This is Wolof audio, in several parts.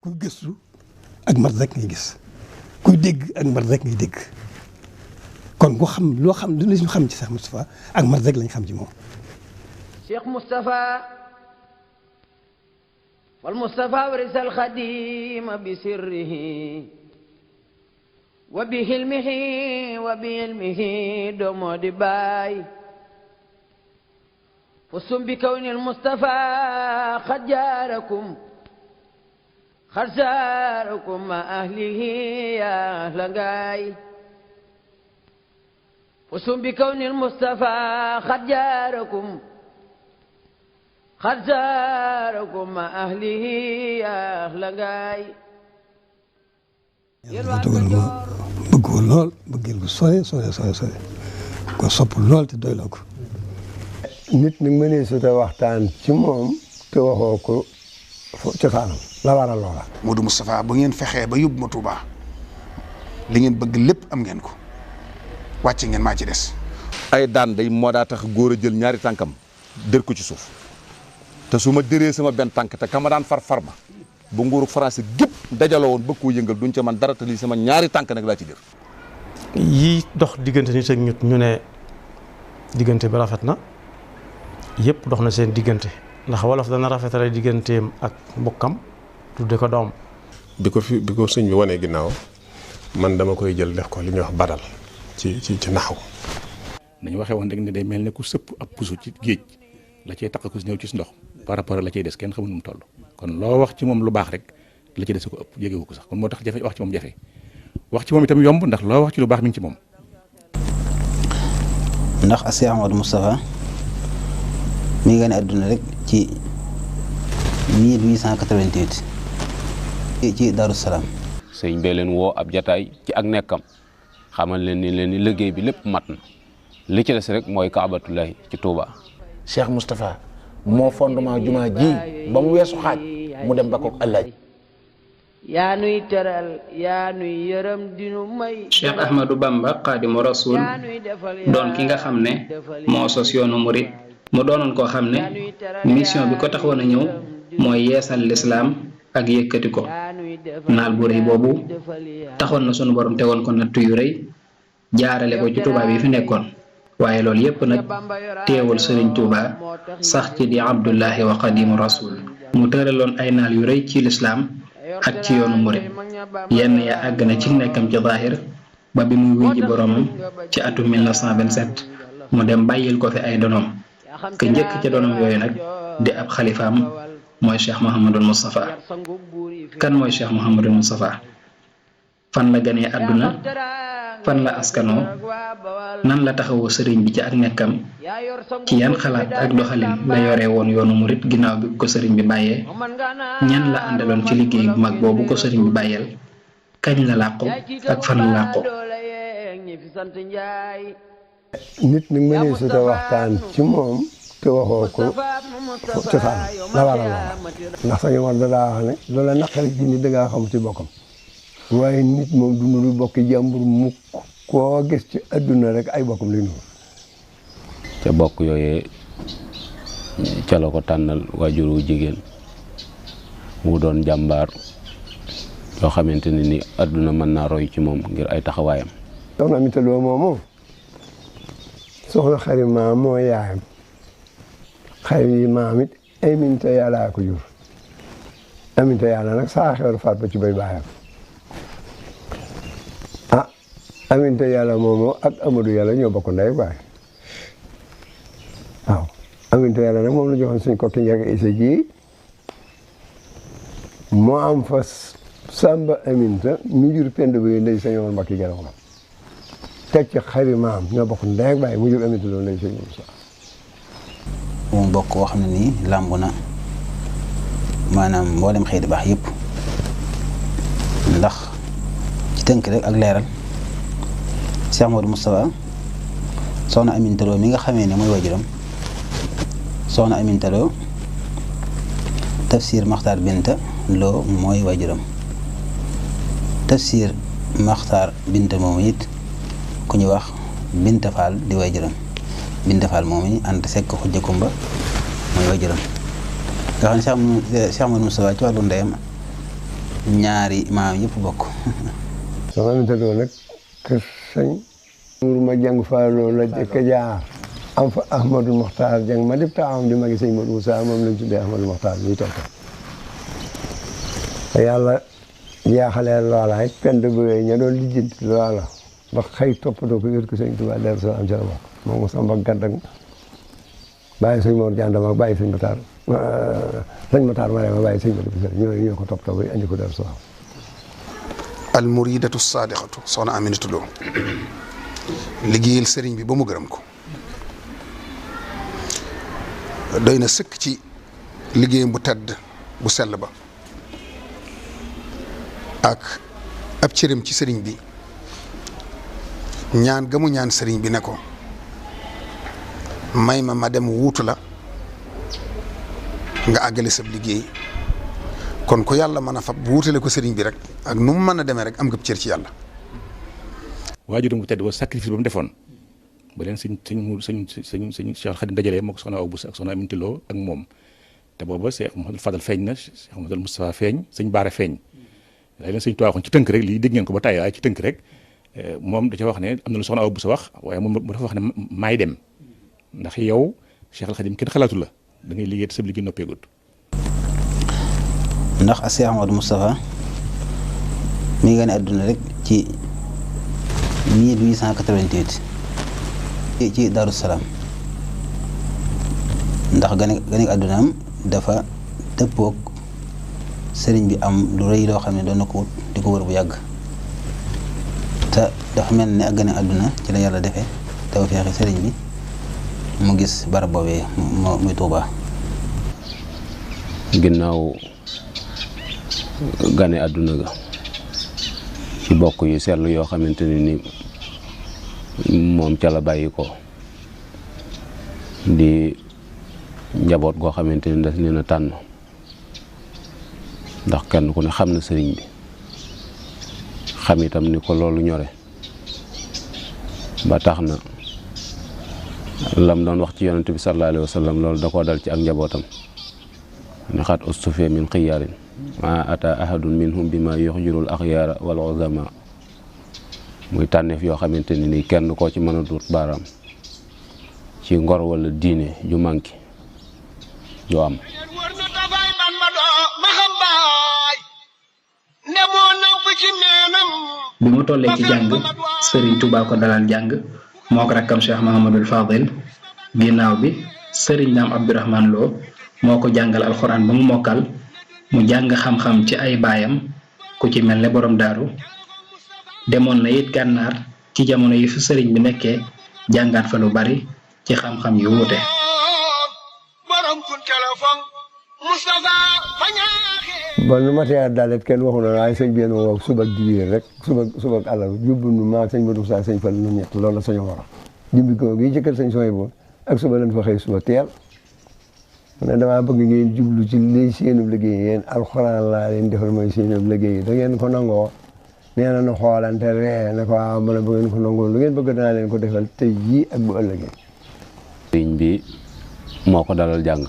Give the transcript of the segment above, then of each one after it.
kuy gëstu ak mat rek ngay gis kuy dégg ak mat rek ngay dégg kon ku xam loo xam lu ñu xam ci Cheikh Moustapha ak mat rek lañ xam ci moom. Cheikh Moustapha wal Moustapha warisal Xadim bi sirrihi wa bi hilmihi wa bi ilmihi doomoo di baay fustum bi kawnil Moustapha xad jaarakum xarsaarakum ma ahlihi ya ahla ngaay fustum bi kawnil Mustafa xad jaarakum xarsaarakum ma ahlihi ya ahla ngaay. yàlla dogal ma bëgg ko lool bëggeel ko sore ko sopp lool te doyloo ko. nit ñi mënee su te waxtaan ci moom te waxoo ko cosaanam la waral loola. Modou Moustapha bu ngeen fexee ba yóbbu ma Touba li ngeen bëgg lépp am ngeen ko wàcc ngeen maa ci des. ay daan day moo daa tax góor a jël ñaari tànkam dër ko ci suuf te su ma dëree sama benn tànk te ka ma daan far ma bu nguuru français gépp dajaloo woon bëgg koo yëngal duñ ca man dara te lii sama ñaari tànk nag laa ci dër. yii dox diggante nit ak nit ñu ne diggante bi rafet na yëpp dox na seen diggante ndax wolof dana rafetale digganteem ak mbokkam tudde ko doom. bi ko sëñ bi wanee ginnaaw man dama koy jël def ko li ñuy wax badal ci naxaw. nañu waxee woon rek ne day mel ne ku sëpp ab puso ci géej la cay taq ko si ñëw ci ndox par rapport ak la cay des kenn xamul nu mu toll kon loo wax ci moom lu baax rek la cay des ko ëpp jégewu ko sax kon moo tax jafe wax ci moom jafe wax ci moom itam yomb ndax loo wax ci lu baax mi ngi ci moom. ndax Cheikh Amadou Moustapha mi ngi gane àdduna rek ci 1888 ci Darou Salaam. sëñ bee leen woo ab jataay ci ak nekkam xamal leen ni liggéey bi lépp mat na li ci des rek mooy Kaabatullahi ci Touba. Cheikh Moustapha moo fondement jumaa ji ba mu weesu xaaj mu dem ba ko Alaaji. yaa nuy teral yaa nuy yërëm dinu may. Cheikh Ahmadou Bamba Xaadimu Rasuul doon ki nga xam ne moo sos yoonu murit mu doonoon koo xam ne mission bi ko taxoon a ñëw mooy yeesal lislaam ak yëkkati ko naal bu rëy boobu taxoon na sunu borom tegoon ko nattu yu rëy jaarale ko ci tubaab yi fi nekkoon waaye loolu yépp nag teewul Sëriñ Tuuba sax ci di Abdullahi wa Xaadimu Rasuul mu tëraloon ay naal yu rëy ci lislaam ak ci yoonu murit yenn ya àgg na ci nekkam ci zaahir ba bi muy wuy ji boroomam ci atum 1927 mu dem bàyyil ko fi ay donoom ke njëkk ca donoom yooyu nag di ab xalifaam mooy Cheikh Mouhamadul Moustapha. kan mooy Cheikh Mouhamadul Moustapha fan la ganee àdduna fan la askanoo nan la taxawoo sëriñ bi ci ak nekkam ci yan xalaat ak doxalin la yore woon yoonu murit ginnaaw bi ko sëriñ bi bàyyee ñan la àndaloon ci liggéey bu mag boobu ko sëriñ bi bàyyeel kañ la làqu ak fan la làqu. nit ñi mënee su te waxtaan ci moom te waxoo ko cosaan la waral loola. ndax sañu war da daa wax ne loola naqari ji nit da ngaa xam ci bokkam waaye nit moom du nuru bokki jàmbur mukk koo gis ci adduna rek ay bokkam lay nuru. ca bokk yooyee ca la ko tànnal waajur wu jigéen mu doon jàmbaar yoo xamante ne ni adduna mën naa roy ci moom ngir ay taxawaayam. soxna Aminta Lo moomu soxna xari maam moo yaayam xari maam it Aminta Yàlla ko jur Aminta Yàlla nag saa xewar faat ba ci bay baayam. Aminta Yàlla moomu ak Amadou Yàlla ñoo bokk ndey baay waaw Aminta Yàlla nag moom la joxoon suñ kokki njëkk isa ji moo am fa Samba Aminta mi jur pend bi ndey sa ñoom mbakki garaw la teg ci xari maam ñoo bokk ndey baay mu jur Aminta loolu ndey sa ñoom sax mu bokk koo xam ne nii làmb na maanaam mboolem xëy di baax yëpp ndax ci tënk rek ak leeral Cheikh Modou Moustapha soxna Aminta Lo mi nga xamee ne mooy waajuram soxna Aminta Lo Tafsir Maxtaar Binta Lo mooy waajuram Tafsir Maxtaar Binta moomu it ku ñu wax Binta Fall di waajuram Binta Fall moomu it ànd sekk xujja kumba mooy waajuram nga xam ne Cheikh Modou Moustapha ci wàllu ndeyam ñaari maam yëpp bokk. soxna Aminta Lo nag kër sëñ Mourou ma jàng Fallou la jëkk jaar am fa Ahmadou Mokhtar jàng ma def taawam di magi sëñ Modou Moussa moom lañ tuddee Ahmadou Mokhtar ñuy toog te yàlla jaaxalee loola it pend bëggee ña doon lijjanti loola ba xëy toppatoo ko yër ko sëñ Tuubaa Daaru Salaam ca la bokk moom mu samba gàdd ak bàyyi sëñ Mor Jandama ak bàyyi sëñ Matar ma bàyyi sëñ Modou Moussa ñoo ko toppatoo ba andi ko Daaru Salaam. al muridatu saadiqatu soxna Aminata Lo liggéeyal sëriñ bi ba mu gërëm ko doy na sëkk ci liggéeyam bu tedd bu sell ba ak ab cëram ci sëriñ bi ñaan gamu ñaan sëriñ bi ne ko may ma dem wuutu la nga àggale sab liggéey kon ku yàlla mën a fab wuutale ko sëriñ bi rek ak nu mu mën a demee rek am nga cër ci yàlla. waajuram bu tedd ba sacrifice ba mu defoon ba leen sëñ Cheikh Khadim dajalee moo ko soxna Awa Bousso ak soxna Aminata Lo ak moom te booba Cheikh Mouhamadou Fadal feeñ na Cheikh Mouhamadou Moustapha feeñ sëñ Baara feeñ day leen sëñ Tuubaa waxoon ci tënk rek lii dégg ngeen ko ba tàyyi waaye ci tënk rek moom da ca wax ne am na lu soxna Awa Bousso wax waaye moom mu dafa wax ne maay dem ndax yow Cheikh Khadim kenn xalaatu la da ngay liggéey te sa liggéey noppeegut. ndax ak Cheikh Amadou Moustapha mi ngi gane àdduna rek ci 1888 ci Daaru Salaam ndax gane àddunaam dafa dëppoog sëriñ bi am lu rëy loo xam ne doon na ko wut di ko wër bu yàgg te dafa mel ne ak gane àdduna ci la yàlla defee tawfeexi sëriñ bi mu gis barab boobee muy Tuubaa. ginnaaw gane àdduna ga ci bokk yu seetlu yoo xamante ni moom ca la bàyyi ko di njaboot goo xamante ni daf leen a tànn ndax kenn ku ne xam na sëriñ bi xam itam ni ko loolu ñore ba tax na lam doon wax ci yonent bi sallallahu alayhi wa sallam loolu da koo dal ci ak njabootam ne xat ustufe min xiyaarin ma ata ahadun minhum bi ma yuxjirul axyaara wal uzama muy tànneef yoo xamante ni nii kenn koo ci mën a duut baaraam ci ngor wala diine ju manki ju am. bi mu tollee ci jàng Serigne Touba ko dalal jàng moo ko rakkam Cheikh Mahamadul Fadil ginnaaw bi Serigne Naam Abdourahman Lo moo ko jàngal alxuraan ba mu mokkal mu jàng xam-xam ci ay baayam ku ci mel ne borom daaru demoon na it gànnaar ci jamono yi fi sëriñ bi nekkee jàngaat fa lu bari ci xam-xam yu wuute. ba nu matee dalet kenn waxu na waaye sëñ bi yéen woo suba ak dibiir rek suba ak àllarba jubbu nu maa sëñ Modou Moussa sëñ Fall nu ñett loolu la sañu war a jumbi ko gi ci kër sëñ sooy bo ak suba lañ fa xëy suba teel mu ne damaa bëgg ngeen jublu ci li seenub liggéey yéen alxuraan laa leen defal mooy seenub liggéey da ngeen ko nangoo nee na nu xoolante ree ne ko waaw mu ne bu ngeen ko nangoo lu ngeen bëgg danaa leen ko defal tey jii ak bu ëllëgee. sëriñ bi moo ko dalal jàng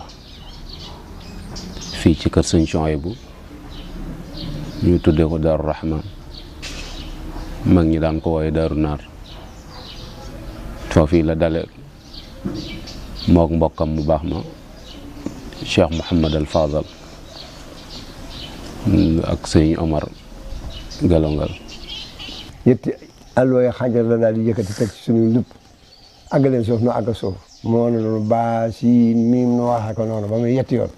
fii ci kër sëñ Souhaïbou ñu tuddee ko Daaru Rahman mag ñi daan ko wooye Daaru Naar foofii la dale mook mbokkam mu baax ma Cheikh Mouhamad al Fadal ak sëñ Omar Galongal. ñetti alooy xajar la daal di yëkkati teg ci suñuy lupp àgg leen suuf nu àgg suuf moo ne noonu baa siin miim nu waxee ko noonu ba muy yetti yoon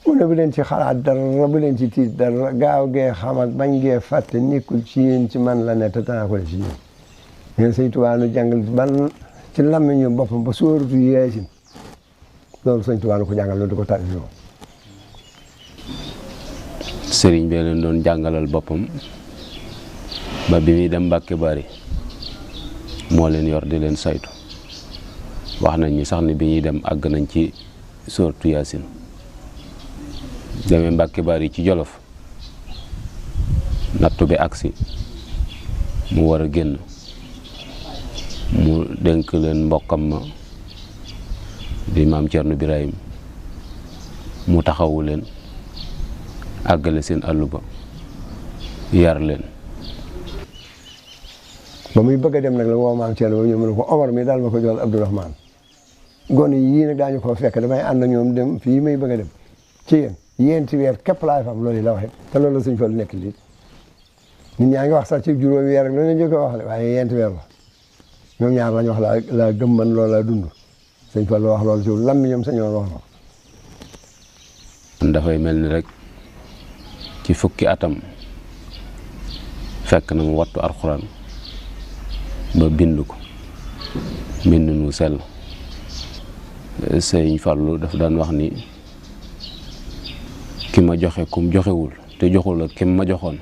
mu ne bu leen ci xalaat dara bu leen ci tiit dara gaaw gee xam ak bañ gee fàtte nekkul ci yéen ci man la ne te danaa ko def ci yéen ñeen sëñ Tuubaa nu jàngal ban ci làmmiñu boppam ba sóoratu Yaasin loolu sëñ Tuubaa nu ko jàngal loolu di ko tàgg yow sëriñ bee leen doon jàngalal boppam ba bi muy dem Mbàkke Bari moo leen yor di leen saytu wax nañ ni sax ni bi ñuy dem àgg nañ ci sóoratu Yaasin demee Mbàkke Bari ci Jolof nattu bi agsi mu war a génn mu dénk leen mbokkam ma di maam Cerno Birahim mu taxawu leen àggale seen àllu ba yar leen. ba muy bëgg a dem nag la woo maam Thierno ba ñëw mu ne ko Omar mi daal ma ko jox Abdourahmane gone yii nag daañu ko fekk damay ànd ak ñoom dem fii may bëgg a dem ci yéen ci weer képp laay fam loolu la waxee te loolu la suñ fa lu nekk lii nit ñaa ngi wax sax ci juróomi weer rek loolu la ñu wax de waaye yéenti weer la ñoom ñaar lañ wax laa gëm man loolu laa dund suñ fa lu wax loolu ci lam ñoom sañoon wax na dafay mel ni rek ci fukki atam fekk na mu wattu alxuraan ba bind ko bind nu sell. Sëñ Fallu daf daan wax ni ki ma joxe kum joxewul te joxul ak kim ma joxoon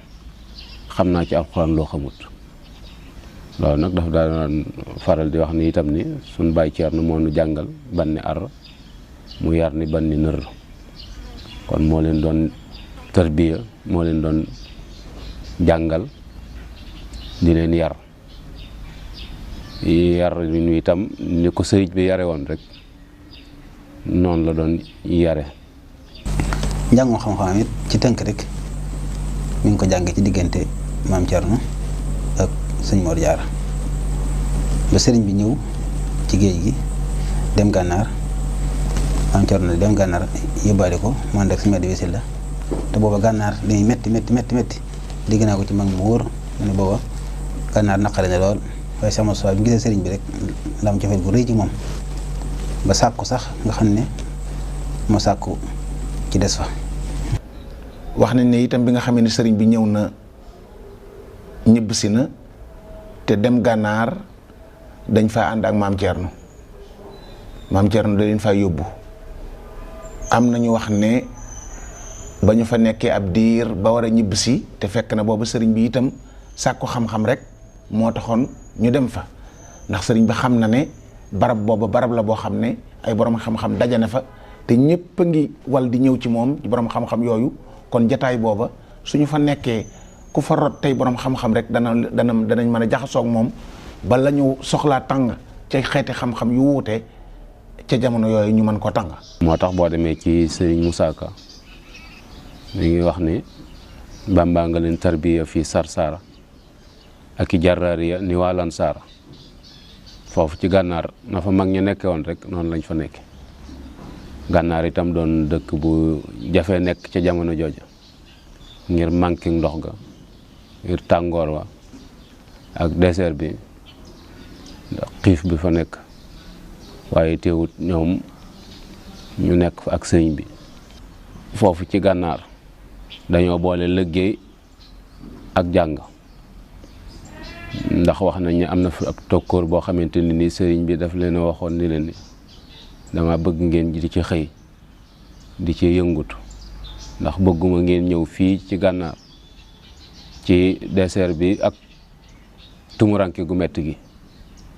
xam naa ci alxuraan loo xamut. loolu nag daf daan faral di wax ni itam ni suñ bàyyi Ceerno moo nu jàngal banni ar mu yar ni banni nër kon moo leen doon tarbiya moo leen doon jàngal di leen yar ñu itam ni ko sëriñ bi yare woon rek noonu la doon yare. njàngum xam-xam it ci tënk rek mi ngi ko jàng ci diggante maam Thierno ak sëñ Mor Diarra ba sëriñ bi ñëw ci géej gi dem gànnaar maam Thierno dem gànnaar yóbbaale ko mu ànd ak si meddi wisil la te booba gànnaar dañuy metti dégg naa ko ci mag mu wóor mu ne booba gànnaar naqare na lool waaye sama soi bi gisee sëriñ bi rek la am cofeel bu rëy ci moom ba sàkku sax nga xam ne moo sàkku ci des fa. wax nañ ne itam bi nga xamee ne sëriñ bi ñëw na ñibbisi na te dem gànnaar dañ fa ànd ak maam Thierno da leen fa yóbbu am nañu wax ne ba ñu fa nekkee ab diir ba war a ñibbisi te fekk na boobu sëriñ bi itam sàkku xam-xam rek moo taxoon ñu dem fa ndax sëriñ bi xam na ne barab booba barab la boo xam ne ay borom xam-xam dajane fa te ñëpp a ngi wal di ñëw ci moom ci borom xam-xam yooyu kon jataay booba suñu fa nekkee ku fa rot tey borom xam-xam rek danañ mën a jaxasoog moom ba la ñu soxlaa tàng ca xeeti xam-xam yu wuute ca jamono yooyu ñu mën ko tàng. moo tax boo demee ci Serigne Moussa Ka mi ngi wax ni Bàmbaa nga leen tarbiya fii Sarsara ak i jarraariya ni waa Lansara foofu ci gànnaar na fa mag ñu nekke woon rek noonu lañ fa nekke gànnaar itam doon dëkk bu jafe nekk ca jamono jooja ngir manqué ndox ga ngir tàngoor wa ak désert bi ndax xiif bi fa nekk waaye teewut ñoom ñu nekk fa ak sëñ bi foofu ci gànnaar dañoo boole liggéey ak jàng ndax wax nañ ne am na fi ab tokkoor boo xamante ni nii sëriñ bi daf leen a waxoon ni leen ni dama bëgg ngeen di ci xëy di ci yëngutu ndax bëgguma ngeen ñëw fii ci gànnaar ci désert bi ak tumuranke gu metti gi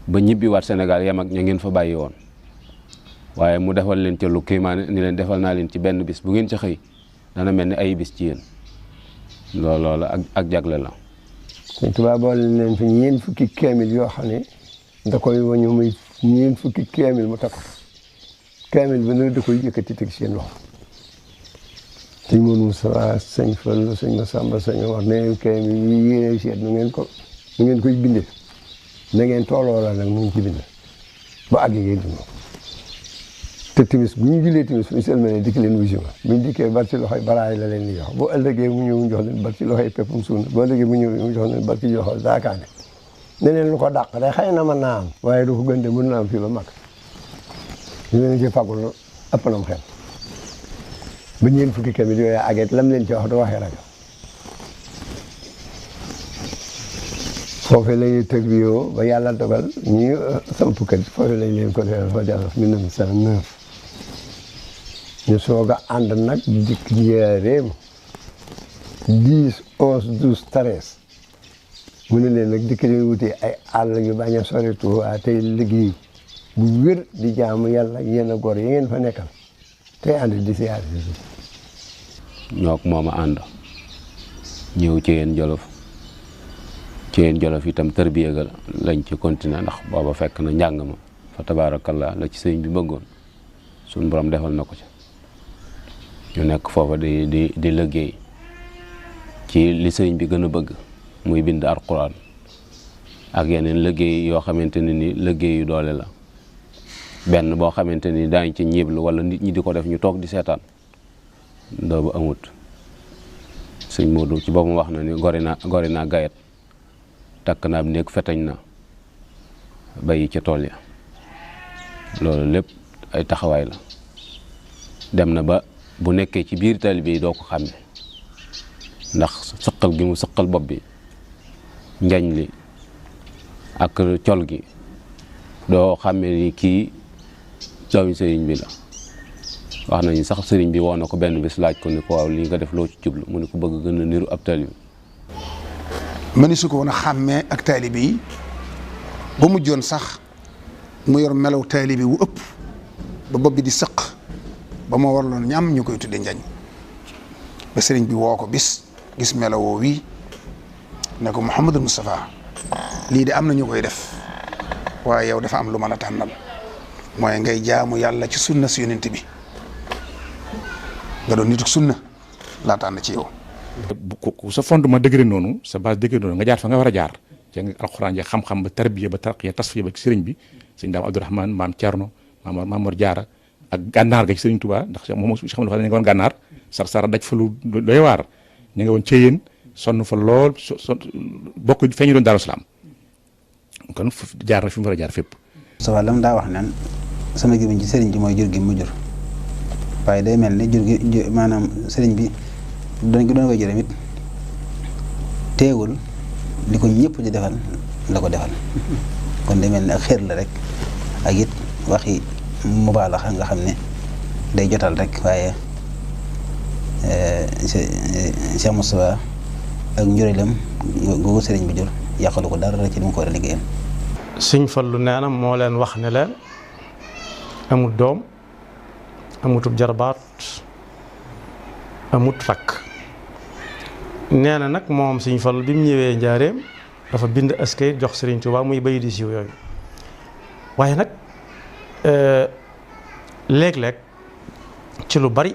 ba ñibbi waat Sénégal yam ak ña ngeen fa bàyyi woon waaye mu defal leen ca lu kiimaane ni leen defal naa leen ci benn bis bu ngeen ci xëy dana mel ni ay bis ci yéen loolu ak jagle la. Sëñ Tuubaa boole leen fi ñeent fukki kaamil yoo xam ne da koy wañu muy ñeent fukki kaamil mu takk kaamil bi nag da koy yëkkati teg seen loxo sëñ Moodu Mustafaa sëñ Fallu sëñ Masamba sëñ wax ne kaamil yi yéene seet nu ngeen koy bindee na ngeen tooloo la nag mu ngi ci bind ba àgg ngeen dund te timis bu ñu julee timis bu ñu selmane dikk leen wuyu ma bu ñu dikkee bar ci loxoy baraay la leen di jox bu ëllëgee mu ñëw mu jox leen bar ci loxoy peppum suuna bu ëllëgee mu ñëw mu jox leen bar ci loxo daakaane ne leen lu ko dàq day xëy na mën naa am waaye du ko gën de mën naa am fii ba mag ñu leen ci fagul ëpp na mu xel ba ñeen fukki kamit yooyu àgget lam leen ci wax du waxee rajo foofee la ñuy tërbiyoo ba yàlla dogal ñi samp kër foofee lañ leen ko defee fa jàll 1909 ñu soog a ànd nag dikk njaareem 10 11 12 13 mu ne leen nag dikk leen wuti ay àll yu bañ a sori Tuubaa tey liggéey bu wér di jaamu yàlla yenn góor yi ngeen fa nekkal tey ànd di siyaar si ñoo ko moom a ànd ñëw ci yéen Jolof ci yéen Jolof itam tërbiya ga lañ ci continuer ndax booba fekk na njàng ma fa tabaarakallaa la ci sëñ bi bëggoon suñ borom defal na ko ci ñu nekk foofa di liggéey ci li sëriñ bi gën a bëgg muy bind alxuraan ak yeneen liggéey yoo xamante ne ni liggéey yu doole la benn boo xamante ni daañ ci ñiiblu wala nit ñi di ko def ñu toog di seetaan doobu amut sëñ Modou ci boppam wax na ni gori naa gayet takk naa néeg fetañ na bayi ca tool ya loolu lépp ay taxawaay la dem na ba bu nekkee ci biir taalibe yi doo ko xàmme ndax sëqal gi mu sëqal bopp bi njañ li ak col gi doo xàmme ni kii doomi sëriñ bi la wax nañu sax sëriñ bi woo na ko benn bis laaj ko ni ko waaw lii nga def loo ci jublu mu ne ko bëgg gën a niru ab taalibe mëni su ko woon a xàmmee ak taalibe yi ba mujjoon sax mu yor melaw taalibe wu ëpp ba bopp bi di sëq ba ma warloon ñam ñu koy tudde njañ ba sëriñ bi woo ko bis gis melawoo wi ne ko Mouhamadul Moustapha lii de am na ñu koy def waaye yow dafa am lu ma la tànnal mooy ngay jaamu yàlla ci sunna si yonent bi nga doon nituk sunna laa tànn ci yow. ku sa fondement dëgëre noonu sa base dëgëre noonu nga jaar fa nga war a jaar ci alxuraan ja xam-xam ba tarbiya ba tarqiya tasfiya ba ci sëriñ bi sëñ Daam Abdourahmane maam Thierno Maamor Jaara ak gànnaar ga ci sëriñ Touba ndax moom si xam ne nga woon gànnaar sar daj fa lu doy waar ñu nga woon Ceyeen sonn fa lool bokk feeñu doon Daaru Salaam kon jaar na fi mu war a jaar fépp. Moustapha lam daa wax naan sama gémmiñ ci sëriñ bi mooy jur gi mu jur waaye day mel ni jur gi maanaam sëriñ bi doon ko jëram it teewul li ko ñëpp di defal la ko defal kon day mel ni ak xeer la rek ak it waxi mubaalaxa nga xam ne day jotal rek waaye Cheikh Moustapha ak njureelam googu sëriñ bi jur yàqalu ko dara ci li mu ko war a liggéeyal. Sëñ Fallu nee na moo leen wax ne leen amut doom amutub jarbaat amut rakk nee na nag moom Sëñ Fallu bi mu ñëwee njaareem dafa bind askay jox Sëriñ Tuubaa muy bayi di siiw yooyu waaye nag léeg-léeg ci lu bari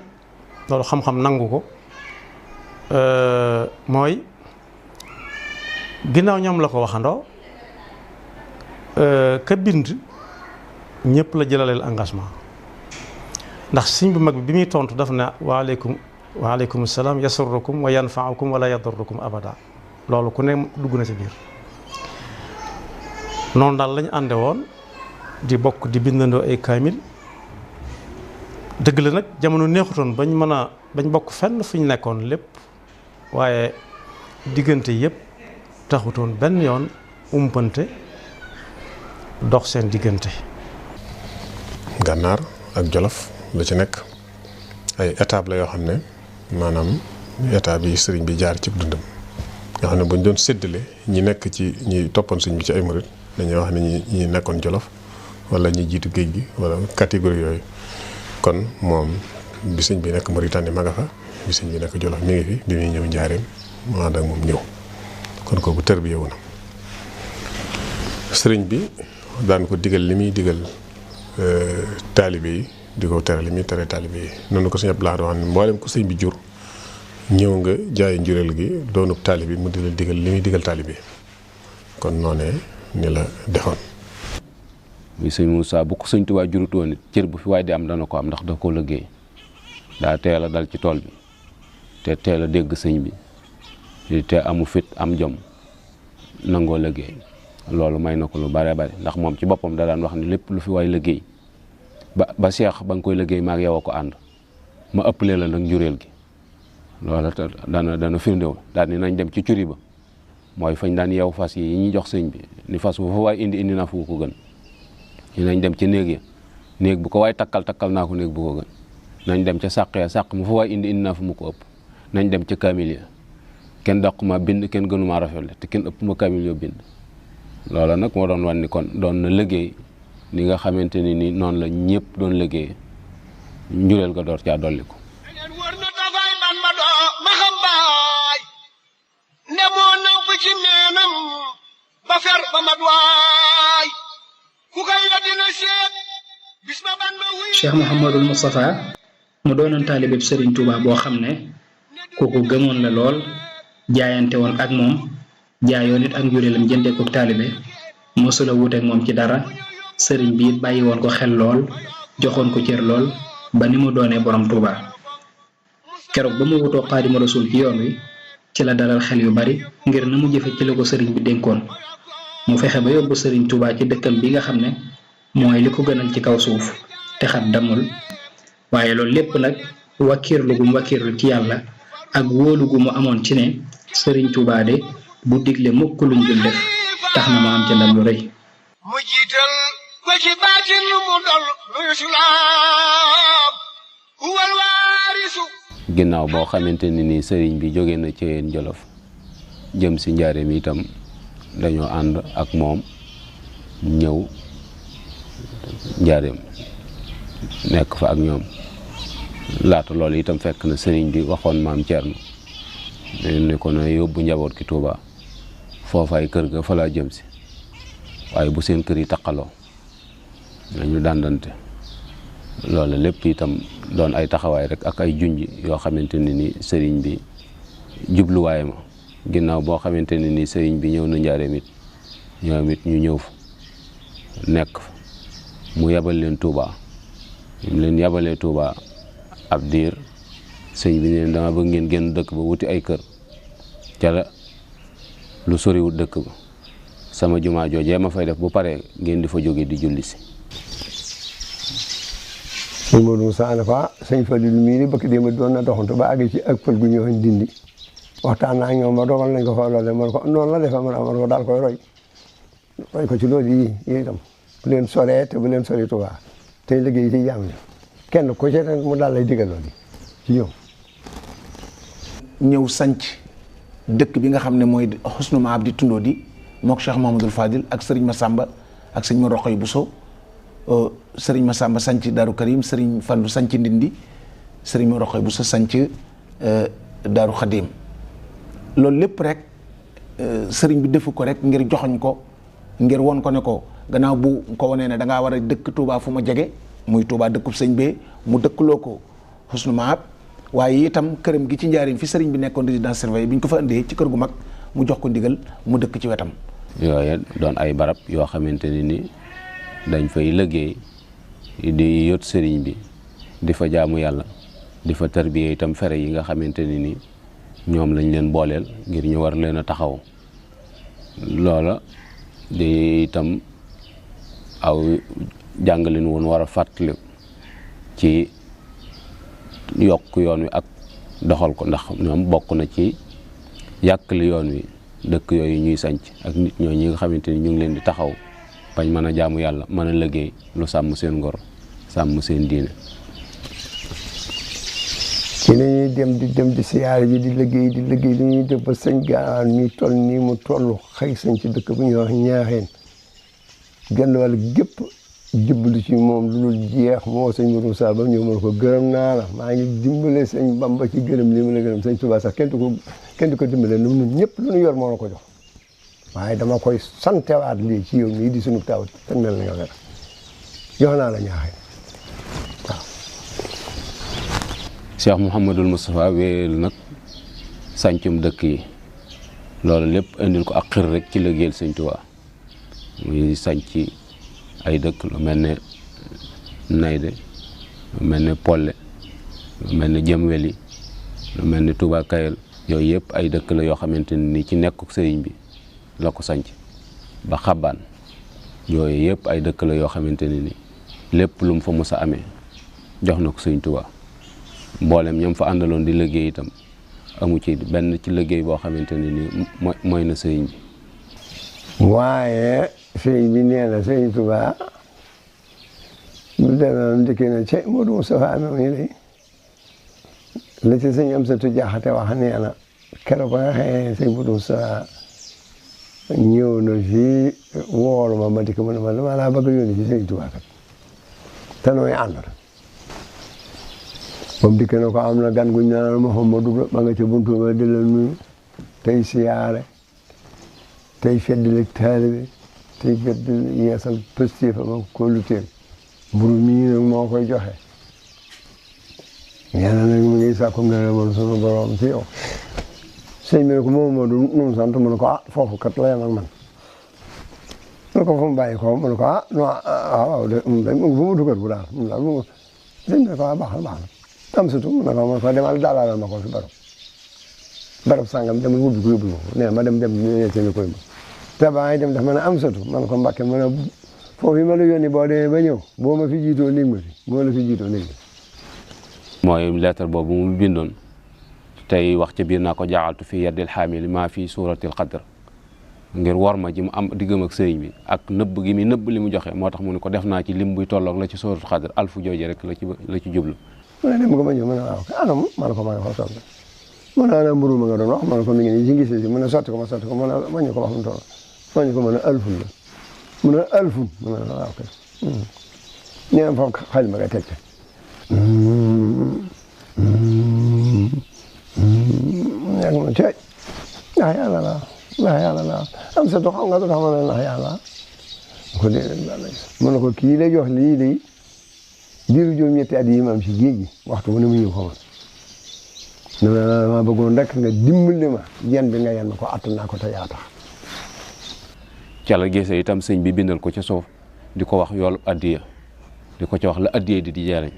loolu xam-xam nangu ko mooy ginnaaw ñoom la ko waxandoo ka bind ñëpp la jëlaleel engagement ndax sëñ bu mag bi muy tontu daf ne waaleykum salaam yasurrukum wa yanfaukum wala yadurrukum abada loolu ku ne dugg na ci biir noonu daal lañu ànde woon di bokk di bindandoo ay kaamil dëgg la nag jamono neexutoon bañ bokk fenn fu ñu nekkoon lépp waaye diggante yëpp taxutoon benn yoon umpante dox seen diggante. gànnaar ak jolof la ci nekk ay étape la yoo xam ne maanaam étape yi sëriñ bi jaar ci dundam nga xam ne buñ doon séddale ñi nekk ci ñi toppoon sëriñ bi ci ay murit dañuy wax ne ñi nekkoon jolof wala ñi jiitu géej gi wala catégorie yooyu kon moom bi sëriñ bi nekk Mauritanie ma nga fa bi sëriñ bi nekk jolof mi ngi fi bi muy ñëw njaareem mu ànd ak moom ñëw kon kooku tër bi yow na sëriñ bi daan ko digal li muy digal taalibe yi di ko tere li muy tere taalibe yi noonu ko sëñ Abdou Lahad wax ne mboolem ko sëñ bi jur ñëw nga jaay njureel gi doonub taalibe mu di la digal li muy digal taalibe yi kon noonee ni la defoon. muy sëñ Moussa bu ko sëñ Tuubaa jurutoon nit cër bu fi waaye di am dana ko am ndax da ko liggéey daa teel a dal ci tool bi te teel a dégg sëñ bi te amu fit am jom nangoo liggéey loolu may na ko lu bare bare ndax moom ci boppam da daan wax ne lépp lu fi waay liggéey ba Cheikh ba nga koy liggéey maag yow a ko ànd ma ëppalee la nag njureel gi loolu dana firndew daal ni nañ dem ci curi ba mooy fañ daan yeew fas yi ñuy jox sëñ bi ni fas bu fa waay indi na fu ko gën ñu nañ dem ca néeg ya néeg bu ko waay takkal naa ko néeg bu ko gën nañ dem ca sàq ya sàq mu fa waay indi naa fu mu ko ëpp nañ dem ca kaamil ya kenn daquma bind kenn gënuma rafetle te kenn ëpp ma kaamil yoo bind loola nag moo doon wan ni kon doon na liggéey ni nga xamante ni noonu la ñëpp doon liggéey njureel ga door caa dolli ko Cheikh Mouhamadul Moustapha mu doonoon taalibeb Serigne Touba boo xam ne kooku gëmoon la lool jaayante woon ak moom jaayoon it ak njureelam jëndee ko taalibe mosula wuuteeg moom ci dara sëriñ bi it bàyyi woon ko xel lool joxoon ko cër lool ba ni mu doonee borom Touba keroog ba mu wutoo Xaadimu Rasuul ci yoon wi ci la dalal xel yu bari ngir na mu jëfe ci la ko sëriñ bi dénkoon mu fexe ba yóbbu sëriñ Touba ci dëkkam bi nga xam ne mooy li ko gënal ci kaw suuf te xat damul waaye loolu lépp nag wakkiirlu gu mu wakkiirlu ci yàlla ak wóolu gu mu amoon ci ne sëriñ Touba de bu digle mukk luñ dul def tax na mu am ca ndam lu rëy mu jiital ko ci baatin mu dol lu islaam huwal waarisu ginnaaw boo xamante ni nii sëriñ bi jóge na ci yéen Jolof jëm si njaareem itam dañoo ànd ak moom ñëw njaareem nekk fa ak ñoom laata loolu itam fekk na sëriñ bi waxoon maam Thierno ne ko na yóbbu njaboot ki Touba foofaay kër ga fa laa jëm si waaye bu seen kër yi taqaloo nañu dàndante loolu lépp itam doon ay taxawaay rek ak ay junj yoo xamante ne ni sëriñ bi jubluwaay ma ginnaaw boo xamante ne ni sëriñ bi ñëw na njaareem it ñoom it ñu ñëw fa nekk fa mu yabal leen Touba mu leen yabalee Touba ab diir sëñ bi neen dama bëgg ngeen génn dëkk ba wuti ay kër ca la lu soriwut dëkk ba sama jumaa joojee ma fay def bu paree ngeen di fa jóge di julli si sëñ Modou Moussa ne fa sëñ Fadilou mii ni bëkk démb doon na doxantu ba àgg ci ak pël gu ñëw Ndindi waxtaan naa ñoom ba dogal nañ ko fa loole man ko noonu la defee man ko daal koy roy ko ci loolu yi itam bu leen soree te bu leen sori Touba tey liggéey ci jàmm kenn ku ci mu daal lay digal loolu ci ñoom ñëw sanc dëkk bi nga xam ne mooy Xusnu Maab di tundoo di mook Cheikh Mahamadul Fadil ak sëriñ Massamba ak sëñ ma Roqoy Bousso sëriñ Massamba sanc Daaru Karim sëriñ Fallu sanc Ndindi sëriñ ma Roqoy Bousso sanc Daaru Xadim loolu lépp rek sëriñ bi defu ko rek ngir joxoñ ko ngir won ko ne ko gannaaw bu ko wanee ne da ngaa war a dëkk Touba fu ma jege muy Touba dëkkub sëñ bee mu dëkkaloo ko Xusnu Maab waaye itam këram gi ci njaariñ fi sëriñ bi nekkoon résidence surveillée bi ñu ko fa indee ci kër gu mag mu jox ko ndigal mu dëkk ci wetam. yooye doon ay barab yoo xamante ne ni dañ fay liggéey di yot sëriñ bi di fa jaamu yàlla di fa tarbiye itam fere yi nga xamante ne ni ñoom lañ leen booleel ngir ñu war leen a taxaw loola di itam aw jàngalin woon war a fàttali ci yokk yoon wi ak doxal ko ndax ñoom bokk na ci yàkkali yoon wi dëkk yooyu ñuy sanc ak nit ñoo ñi nga xamante ni ñu ngi leen di taxaw bañ mën a jaamu yàlla mën a liggéey lu sàmm seen ngor sàmm seen diine ci lañuy dem di siyaare ji di liggéey li ñuy def ba sëñ Gaawaan mi toll nii mu toll xëy sañ ci dëkk bu ñuy wax Ñaaxeen genn wàll gépp jublu ci moom lu dul jeex moo sëñ Modou Moussa ba ñëw mën ko gërëm naa la maa ngi dimbale sëñ Bamba ci gërëm li mu la gërëm sëñ Touba sax kenn du ko dimbale ñun ñëpp lu ñu yor moo la ko jox waaye dama koy santewaat lii ci yow mii di sunu taw te mel na nga def jox naa la Ñaaxeen waaw. Cheikh Mouhamadul Moustapha wéyal nag sàncum dëkk yi loolu lépp indil ko ak xir rek ci liggéeyal sëñ Touba muy sànc ay dëkk lu mel ne Nayde lu mel ne Polle lu mel ne Jëmweli lu mel ne Touba Kayel yooyu yëpp ay dëkk la yoo xamante ni ci nekkuk sëriñ bi la ko sanc ba Xabaan yooyu yëpp ay dëkk la yoo xamante ni lépp lu mu fa mos a amee jox na ko sëriñ Touba mboolem ñoom fa àndaloon di liggéey itam amu ci benn ci liggéey boo xamante ni mooy na sëriñ bi. waaye sëriñ bi nee na sëriñ Touba lu demee ndikkee na ci Modou Moustapha amee lay la ci sëñ Amsatu Jaxate wax nee na keroog ba nga xëyee sëñ Modou Moustapha ñëw na fii woolu ma dikk mu ne ma dama laa bëgg a yónni ci sëriñ Touba kat te nooy ànd moom dikk na ko am na gan gu ñu naan Mouhamadou ba nga ca buntu ba di la nuyu tey siyaare tey feddali taalibe tey feddali yeesal pëstéefam ak kóoluteem mburu mii nag moo koy joxe ñeena nag mu ngi sàkku ngërëmal sunu borom ci yow sëñ bi ne ko moom moo du nu mu sant mu ne ko ah foofu kat la yem ak man mu ne ko fu mu bàyyi ko mu ne ko ah non waaw de bu mu dugal bu daal mu daal mu sëñ bi ne ko ah baax na am surtout mu ne ko demal daalaalal ma ko fi barab sàngam demal wubbi ko yóbbu ko nee ma dem ñu ne koy ma te ba ngay dem daf ma ne am surtout man ko Mbàkke ma ne foofu ma la yónni boo demee ba ñëw boo ma fi jiitoo néeg ma fi boo la fi jiitoo néeg mooy lettre boobu mu bindoon tey wax ca biir naa ko jaaxaltu fi yaddil xaamil maa fi suuratil qadr ngir war ma ji mu am diggam ak sëriñ bi ak nëbb gi mi nëbb li mu joxe moo tax mu ne ko def naa ci lim buy tolloog la ci suuratul qadr alfu jooje rek la ci jublu. mu ne dem ko ma ñëw ma ne waaw anam ma ne ko maa ngi fa toog mu ne ana mburu ma nga doon wax ma ne ko mi ngi nii ci ngis si mu ne sotti ko ma sotti ko ma ñu ko wax mu toll ma ñu ko mën a alfun la mu ne alfun mu ne waaw kay ñeen foofu xel ma nga teg nekk ma ceej ndax yàlla la am sa xam nga tax ma ne ndax yàlla ko déedéet mu ne ko kii lay jox lii de diiru juróom-ñetti at yi ma am si géej gi waxtu bu ne mu ñëw fa man ma bëggoon rek nga dimbali ma yan bi nga yan ma ko attan naa ko te yaa tax ca la gisee itam sëñ bi bindal ko ca suuf di ko wax yoolu addiya di ko ci wax la addiya di jariñ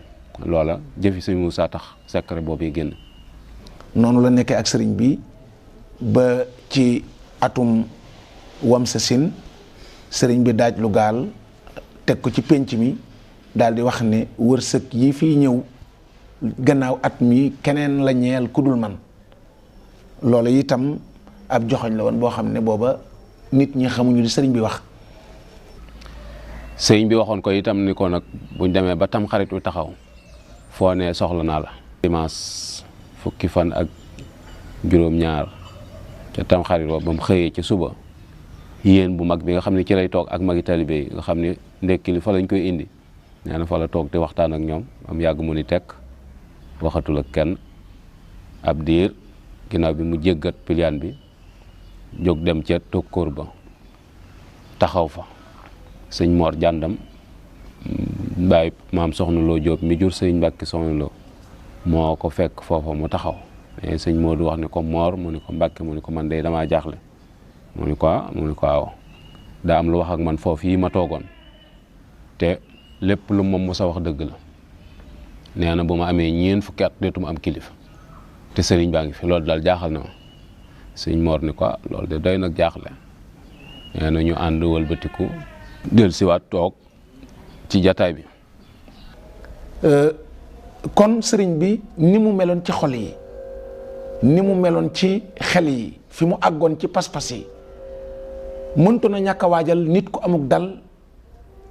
loola jëfi sëñ Moussa tax secret boobu génn. noonu la nekkee ak sëriñ bi ba ci atum Wamsasin sëriñ bi daaj lu gaal teg ko ci pénc mi daal di wax ne wërsëg yi fii ñëw gannaaw at mi keneen la ñeel ku dul man loolu itam ab joxoñ la woon boo xam ne booba nit ñi xamuñu li sëriñ bi wax. sëriñ bi waxoon ko itam ni ko nag buñ demee ba tam xarit wi taxaw foo ne soxla naa la. dimanche fukki fan ak juróom-ñaar ca tam xarit wa ba mu xëyee ci suba yéen bu mag bi nga xam ne ci lay toog ak magi talibé yi nga xam ne ndekki li fa lañ koy indi nee na fa la toog di waxtaan ak ñoom am yàgg mu ni tekk waxatul ak kenn ab diir ginnaaw bi mu jéggat piliyaan bi jóg dem ca tokkóor ba taxaw fa sëñ Mor jàndam bàyyi maam soxna Loo Jóob mi jur sëñ Mbàkke soxna Loo moo ko fekk foofa mu taxaw mais sëñ Moodu wax ne ko Mor mu ne ko Mbàkke mu ne ko man de damaa jaaxle mu ne ko waaw daa am lu wax ak man foofu yi ma toogoon te lépp lu moom mos a wax dëgg la nee na bu ma amee ñeen fukki at deetuma am kilifa te sëriñ baa ngi fi loolu daal jaaxal na ma sëñ Mor ni ko loolu de doy nag jaaxle nee na ñu ànd wëlbatiku del siwaat toog ci jataay bi. kon sëriñ bi ni mu meloon ci xol yi ni mu meloon ci xel yi fi mu àggoon ci pas-pas yi mëntu na ñàkk a waajal nit ku amuk dal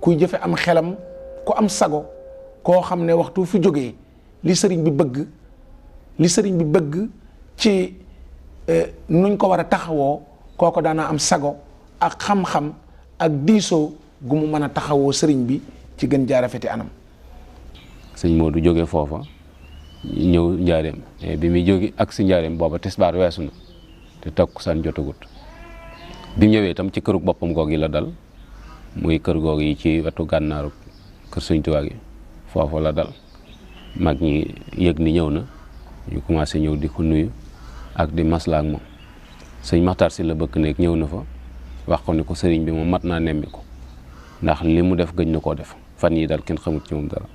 kuy jëfe am xelam ku am sago koo xam ne waxtu fi jógee li sëriñ bi bëgg ci nuñ ko war a taxawoo kooko daana am sago ak xam-xam ak diisoo gu mu mën a taxawoo sëriñ bi ci gën jaarafeti anam. sëñ Modou jógee foofa ñëw njaareem bi muy jóge ak si njaareem booba tisbaar weesu na te takkusaan jotagut bi mu ñëwee itam ci kërug boppam goog yi la dal muy kër goog yi ci wetu gànnaaru kër Sëñ Tuubaa gi foofa la dal mag ñi yëg ni ñëw na ñu commencé ñëw di ko nuyu ak di maslaa ak moom sëñ Maxtaar Si la bëkk nekk ñëw na fa wax ko ni ko sëriñ bi moom mat naa nemmi ko ndax li mu def gëj na koo def fan yi daal kenn xamut ci moom dara.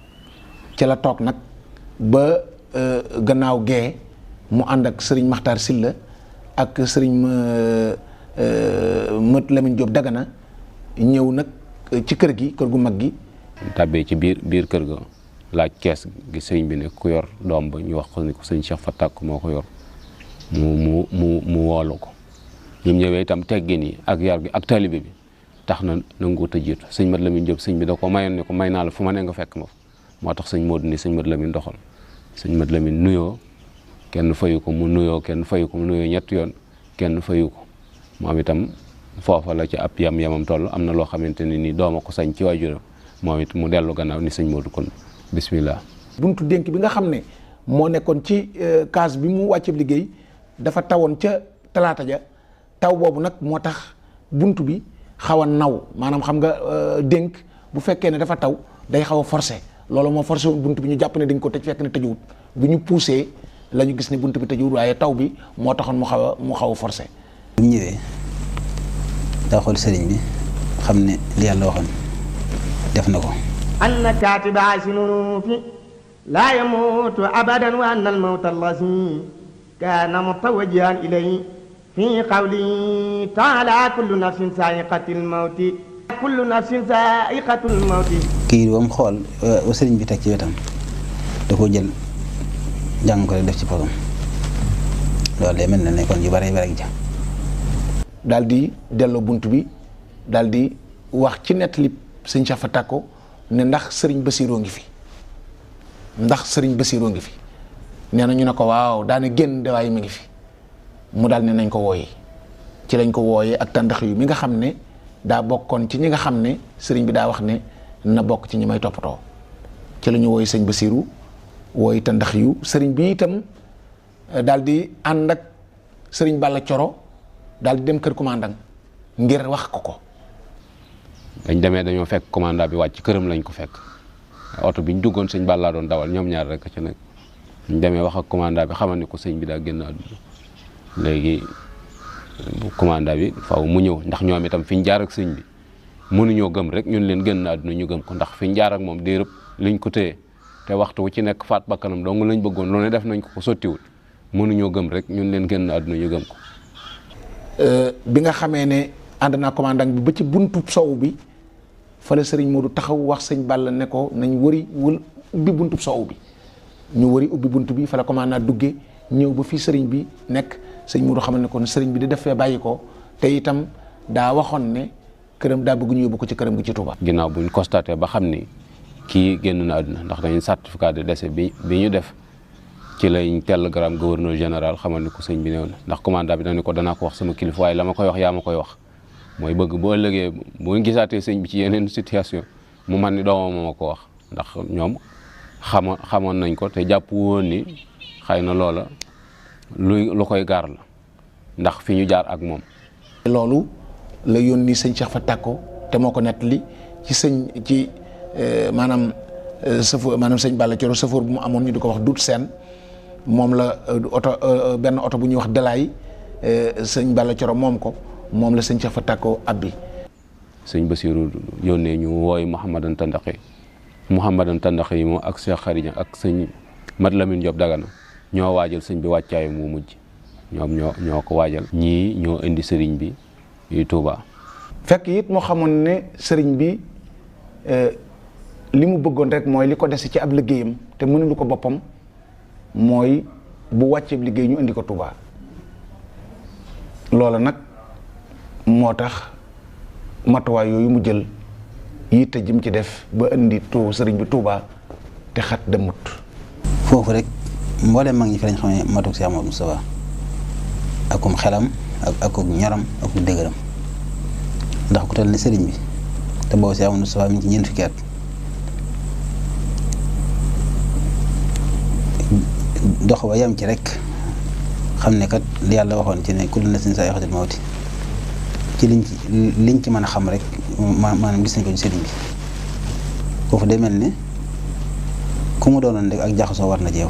ci la toog nag ba gannaaw gee mu ànd ak sëriñ Maxtaar Silla ak sëriñ Mët Lamin Jóob Dagana ñëw nag ci kër gi kër gu mag gi. tàbbee ci biir kër ga laaj kees gi sëriñ bi ne ku yor doom ba ñu wax ko ni ko sëñ Cheikh Fatak moo ko yor mu woolu ko ñu ñëwee itam teggin yi ak yar gi ak taalibe bi tax na nanguut a jiitu sëñ Mët Lamin Jóob sëñ bi da ko mayoon ne ko may naa la fu ma ne nga fekk ma fa moo tax sëñ Modou ni sëñ Mët Lamin doxal sëñ Mët Lamin nuyoo kenn fayu ko mu nuyoo kenn fayu ko mu nuyoo ñetti yoon kenn fayu ko moom itam foofa la ci ab yamam toll am na loo xamante ne ni dooma ko sañ ci waajuram moom it mu dellu gannaaw ni sëñ Modou kon bismillah. buntu dénk bi nga xam ne moo nekkoon ci kaas bi mu wàcceeb liggéey dafa tawoon ca talaata ja taw boobu nag moo tax buntu bi xaw a naw maanaam xam nga dénk bu fekkee ne dafa taw day xaw a forcé loolu moo forcé woon buntu bi ñu jàpp ne dañ ko tëj fekk ne tëjuwut bu ñu poussé la ñu gis ne bunt bi tëjuwul waaye taw bi moo taxoon mu xaw a forcé. bu ñëwee daa xool sëriñ bi xam ne li yàlla waxoon def na ko. anna kaatiba sinunuufi laa yamuutu abadan wa anna almawta allazi kaana mutawajjihan ilayhi fi qawli taala kullu nafsin saa'iqatul mawti kullu nafsin saa'iqatul mawti. kii ba mu xool wa sëriñ bi teg ci wetam da koo jël jàng ko rek def ci posam loolu day mel ne kon yu bare bare ja daal di delloo bunt bi daal di wax ci nettali sëñ Safa Tàkko ne ndax sëriñ Basiroo ngi fi ndax sëriñ Basiroo ngi fi nee na ñu ne ko waaw daana génn de waaye mi ngi fi mu daal ne nañ ko wooyee ci lañ ko wooyee ak tàndax yu mi nga xam ne daa bokkoon ci ñi nga xam ne sëriñ bi daa wax ne na bokk ci ñi may toppatoo ci la ñu wooyee sëñ Basiru wooy tàndax yu sëriñ bi itam daal di ànd ak sëriñ Balla Coro daal di dem kër commandant ngir wax ko. dañ demee dañoo fekk commandant bi wàcc këram lañ ko fekk oto bi ñu duggoon sëñ Balla doon dawal ñoom ñaar rek ci nekk ñu demee wax ak commandant bi xamal ni ko sëñ bi daa génn àdduna léegi commandant bi faaw mu ñëw ndax ñoom itam fi ñu jaar ak sëñ bi mënuñoo gëm rek ñun leen génn àdduna ñu gëm ko ndax fi ñu jaar ak moom déerëb liñ ko téye te waxtu wu ci nekk faat bakkanam dong lañ bëggoon loolu ne def nañ ko sottiwul mënuñoo gëm rek ñun leen génn àdduna ñu gëm ko. bi nga xamee ne ànd naa commandant bi ba ci buntu sow bi fa la sëriñ Modou taxaw wax sëñ Balla ne ko nañ wëri ubbi buntu sow bi ñu wëri ubbi buntu bi fa la commandant duggee ñëw ba fii sëriñ bi nekk sëñ Modou xamal ne kon sëriñ bi di def fee bàyyi ko te itam daa waxoon ne këram daa bëgg ñu yóbbu ko ci këram gi ci Touba. ginnaaw buñ constaté ba xam ni kii génn na àdduna ndax dañu certificat de décès bi ñu def ci lañ télégramme gouverneur général xamal ni ko sëñ bi néew na ndax commandant bi dañ ko danaa ko wax sama kilifa waaye la ma koy wax yaa ma koy wax mooy bëgg bu ëllëgee bu ñu gisaatee sëñ bi ci yeneen situation mu man ni doomam ma ko wax ndax ñoom xamoon nañ ko te jàpp woon ni xëy na loola lu koy gaar la ndax fi ñu jaar ak moom. loolu la yónni sëñ Cheikh Fa Tàkko te moo ko nettali ci maanaam sëñ Balla Coro safoor bu mu amoon ñu di ko wax Dut Seen moom la benn oto bu ñuy wax Delaay sëñ Balla Coro moom ko moom la sëñ Cheikh Fa Tàkko abbi. sëñ Basiru yónnee ñu wooy Mouhamadan Tandaxi yi moom ak Cheikh Xarija ak sëñ Mat Lamine Diop Dagana ñoo waajal sëñ bi wàccaay mu mujj ñoom ñoo ko waajal. ñii ñoo indi sëriñ bi Touba. fekk it moo xamoon ne sëriñ bi li mu bëggoon rek mooy li ko dese ci ab liggéeyam te mënulu ko boppam mooy bu wàccee liggéey ñu indi ko Touba loola nag moo tax matuwaay yooyu mu jël yitte jëm ci def ba indi sëriñ bi Touba te xat demut. foofu rek mboolem mag ñi fi lañ xam ne matuk si Amadou Moustapha akum xelam akuk ñoram akuk dëgëram ndax ku tal ne sëriñ bi te boobu si Amadou Moustapha mi ngi ci ñeent fukki at dox ba yam ci rek xam ne kat li yàlla waxoon ci ne kullu nafsin zaa'iqatul mawti ci liñ ci mën a xam rek maanaam gis nañ ko ci sëriñ bi foofu day mel ne ku mu doonoon rek ak jaxasoo war na jeew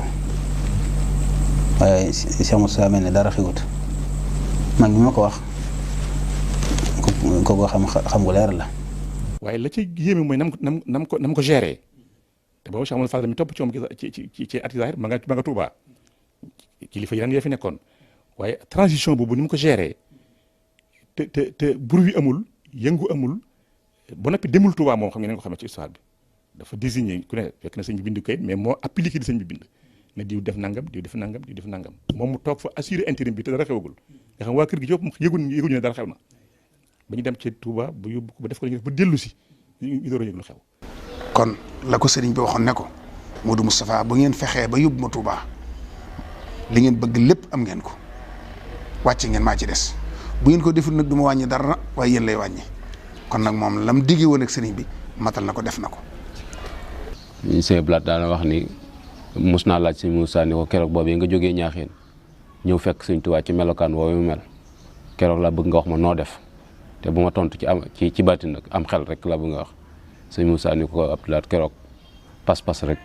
waaye Cheikh Moustapha mel ne dara xiwut mag bi ma ko wax ko xam gu leer la. waaye la ci yéeme mooy nam ko géré te boobu Cheikh Amadou Fall mi topp ci moom ci ati zahir ma nga Touba kilifa yi daan fi nekkoon waaye transition boobu ni mu ko géré te bruit wi amul yëngu amul ba noppi demul Touba moom xam ngeen ko xamee ci histoire bi dafa désigné ku ne fekk na sëñ bi bind kayit mais moo appliqué di sëñ bi bind ne diw def nangam diw def nangam diw def nangam moom mu toog fa assuré intérim bi te dara xewagul nga xam waa kër gi yëpp yëguñu ne dara xew na ba ñu dem ci Touba bu yóbbu ko ba def ko ba dellu si ñu door a yëg lu xew. kon la ko sëriñ bi waxoon ne ko Modou Moustapha bu ngeen fexee ba yóbbu ma Touba li ngeen bëgg lépp am ngeen ko wàcc ngeen maa ci des bu ngeen ko deful nag du ma wàññi dara waaye yéen lay wàññi kon nag moom lam diggee woon ak sëriñ bi matal na ko def na ko. Sëñ Blaat daana wax ni mos naa laaj sëñ Moussa ni ko keroog boobu nga jógee ñaaxeen ñëw fekk sëñ Touba ci melokaan woowu mu mel keroog laa bëgg nga wax ma noo def te bu ma tontu ci baatin nag am xel rek laa bëgg nga wax. sëñ Moussa ni ko Abdoulaye keroog pas-pas rek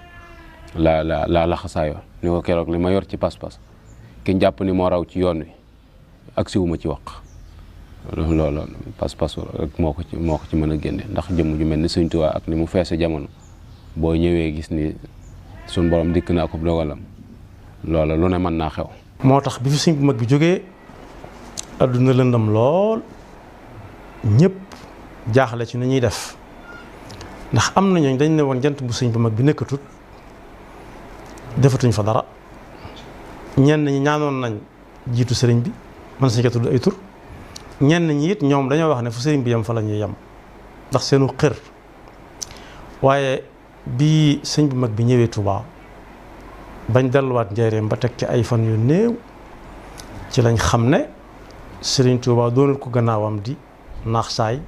la laxasaayoo ni ko keroog li ma yor ci pas-pas ki jàpp ni moo raw ci yoon wi ak siwuma ci wax loolu pas-pas rek moo ko ci mën a génne ndax jëmm ju mel ni Sëñ Tuubaa ak ni mu feese jamono boo ñëwee gis ni suñ borom dikk na ko dogalam loola lu ne mën naa xew. moo tax bi fi sëñ bu mag bi jógee adduna lëndam lool ñëpp jaaxle ci ni ñuy def ndax am na ñooñ dañ ne woon jant bu sëñ bu mag bi nekkatut defatuñ fa dara ñenn ñi ñaanoon nañ jiitu sëriñ bi man sañ ko tudd ay tur ñenn ñi it ñoom dañoo wax ne fu sëriñ bi yem fa la ñuy yem ndax seenu xër waaye bi sëñ bu mag bi ñëwee Touba bañ delluwaat njaareem ba teg ci ay fan yu néew ci lañ xam ne sëriñ Touba doonul ko gannaawam di naax saay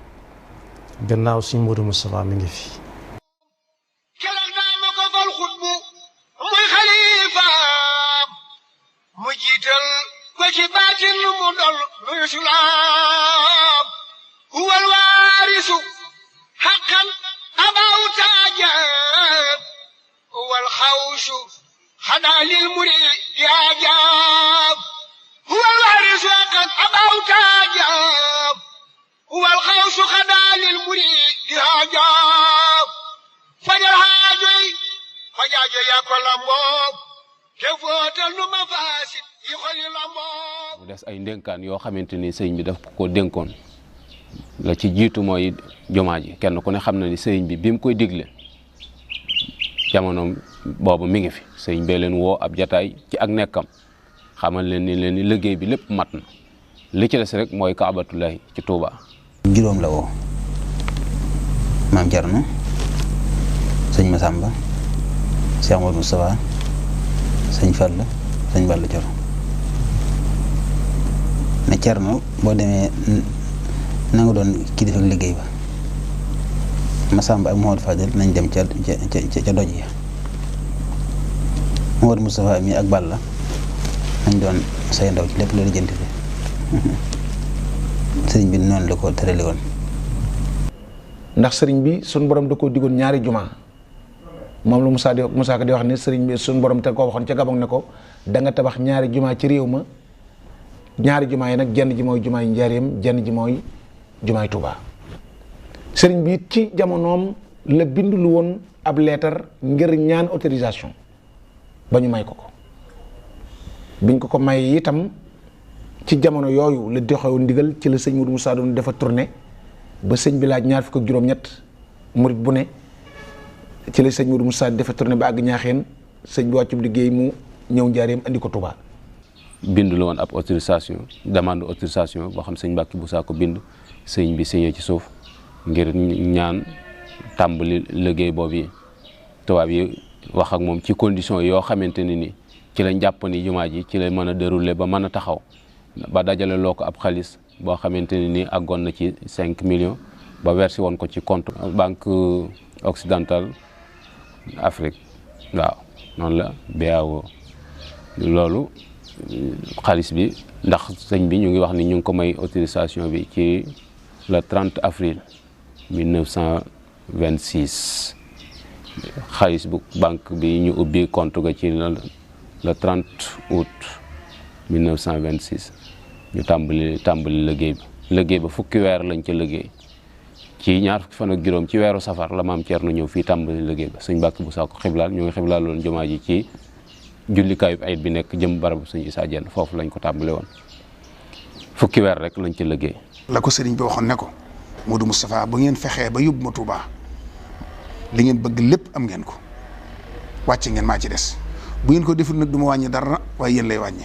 gannaaw sëñ Modou Moustapha mi ngi fi. keroog daa ma ko fal xutbu muy xalifa mu jiital ko ci baatin mu dol luy sulaam huwal waarisu xaqan abaw taaja huwal xawsu xanaa lil murid yaajab huwal waarisu xaqan abaw taaja huwal xawsu xanaa lil murid yaajab fajal haajoy fajaajo yaa ko lamboo te footal nu ma faasit yi xoli lamboo mu des ay ndénkaan yoo xamante ni sëriñ bi daf ko dénkoon la ci jiitu mooy jumaa ji kenn ku ne xam na ni sëriñ bi bi mu koy digle jamonoom boobu mi ngi fi sëriñ bee leen woo ab jataay ci ak nekkam xamal leen ni liggéey bi lépp mat na li ci des rek mooy kaabatullahi ci Touba. juróom la woo maam Thierno sëñ Massamba Cheikh Modou Moustapha sëñ Fall sëñ Balla Coro ne Thierno boo demee na nga doon kilifa ak liggéey ba Massamba ak Mouhamadou Fadel nañ dem ca doj ya Mouhamadou Moustapha mi ak Balla nañ doon say ndaw ci lépp loolu jënt fi sëriñ bi noonu la ko tërale woon. ndax sëriñ bi suñ borom da koo digoon ñaari juma moom la Moussa Ka di wax ne sëriñ bi suñ borom te koo waxoon ca Gabon ne ko da nga tabax ñaari juma ci réew ma ñaari juma yi nag jenn ji mooy jumaay Njaaréem jenn ji mooy jumaay Touba. sëriñ bi it ci jamonoom la bind lu woon ab leetar ngir ñaan autorisation ba ñu may ko biñ ko may itam ci jamono yooyu la doxewu ndigal ci la sëñ Modou Moussa doon dafa tourné ba sëñ bi laaj ñaar fukk ak juróom-ñett murit bu ne ci la sëñ Modou Moussa dafa tourné ba àgg ñaaxeen sëñ bi wàccub liggéey mu ñëw Njaaréem andi ko Touba. bind la woon ab autorisation demande autorisation boo xam sëñ Mbàkke Busaa ko bind sëñ bi signé ci suuf ngir ñaan tàmbali liggéey boobu yi tubaab yi wax ak moom ci condition yoo xamante ne ni ci lañ jàpp ni jumaa ji ci lay mën a dérouler ba mën a taxaw ba dajale loo ko ab xaalis boo xamante ne ni àggoon na ci 5 millions ba versé woon ko ci compte banque occidentale Afrique waaw noonu la BAO loolu xaalis bi ndax sëñ bi ñu ngi wax ni ñu ngi ko may autorisation bi ci le 30 avril 1926 xaalis bu banque bi ñu ubbi compte ga ci le 30 août 1926 ñu tàmbali liggéey ba fukki weer lañ ca liggéey ci ñaar fukki fan ak juróom ci weeru safar la maam Thierno ñëw fii tàmbali liggéey ba sëñ Mbàkke bu saako xiblaal ñu ngi xiblaal loon jumaa ji ci jullikaayu ayit bi nekk jëm barabu sëñ Issa Diène foofu lañ ko tàmbali woon fukki weer rek lañ ci liggéey. la ko sëriñ bi waxoon ne ko Modou Moustapha bu ngeen fexee ba yóbbu ma Touba li ngeen bëgg lépp am ngeen ko wàcc ngeen maa ci des bu ngeen ko deful nag du ma wàññi dara waaye yéen lay wàññi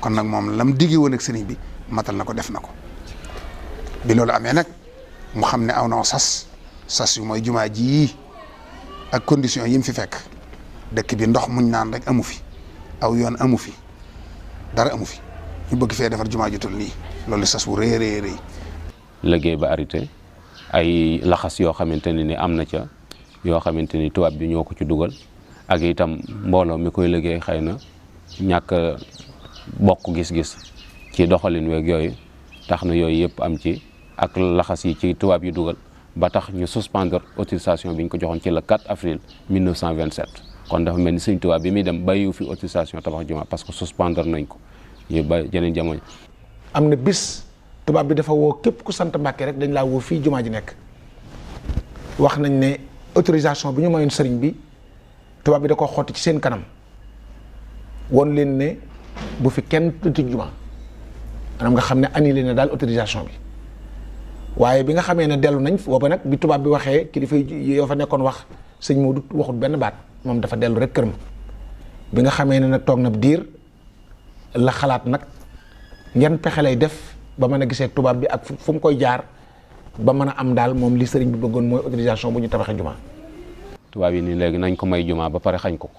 kon nag moom lam digge woon ak sëriñ bi matal na ko def na ko bi loolu amee nag mu xam ne aw na sas yu mooy jumaa ji ak condition yi mu fi fekk dëkk bi ndox muñ naan rek amu fi aw yoon amu fi dara amu fi ñu bëgg fee defar jumaa ju toll nii loolu sas wu rëy rëy rëy liggéey ba arrêté ay laxas yoo xamante ne ni am na ca yoo xamante ni tubaab bi ñoo ko ci dugal ak itam mbooloo mi koy liggéey xëy na ñàkk bokk gis-gis ci doxalin weeg yooyu tax na yooyu yëpp am ci ak laxas yi ci tubaab yi dugal ba tax ñu suspendre autorisation bi ñu ko joxoon ci le 4 avril 1927 kon dafa mel ni Sëñ Tuubaa bi muy dem bàyyiwu fi autorisation tabax jumaa parce que suspendre nañ ko ñu ba jeneen jamono. am na bis tubaab bi dafa woo képp ku sant Mbàkke rek dañ laa woo fii jumaa ji nekk wax nañ ne autorisation bi ñu mayoon sëriñ bi tubaab bi da ko xotti ci seen kanam won leen ne bu fi kenn tëj jumaa maanaam nga xam ne annulé na daal autorisation bi waaye bi nga xamee ne dellu nañ booba nag bi tubaab bi waxee kilifa yoo fa nekkoon wax sëñ Modou waxut benn baat moom dafa dellu rek këram bi nga xamee ne nag toog na diir la xalaat nag yan pexe lay def ba mën a gisee tubaab bi ak fu mu koy jaar ba mën a am daal moom li sëriñ bi bëggoon mooy autorisation bu ñu tabaxee jumaa. tubaab yi ni léegi nañ ko may jumaa ba pare xañ ko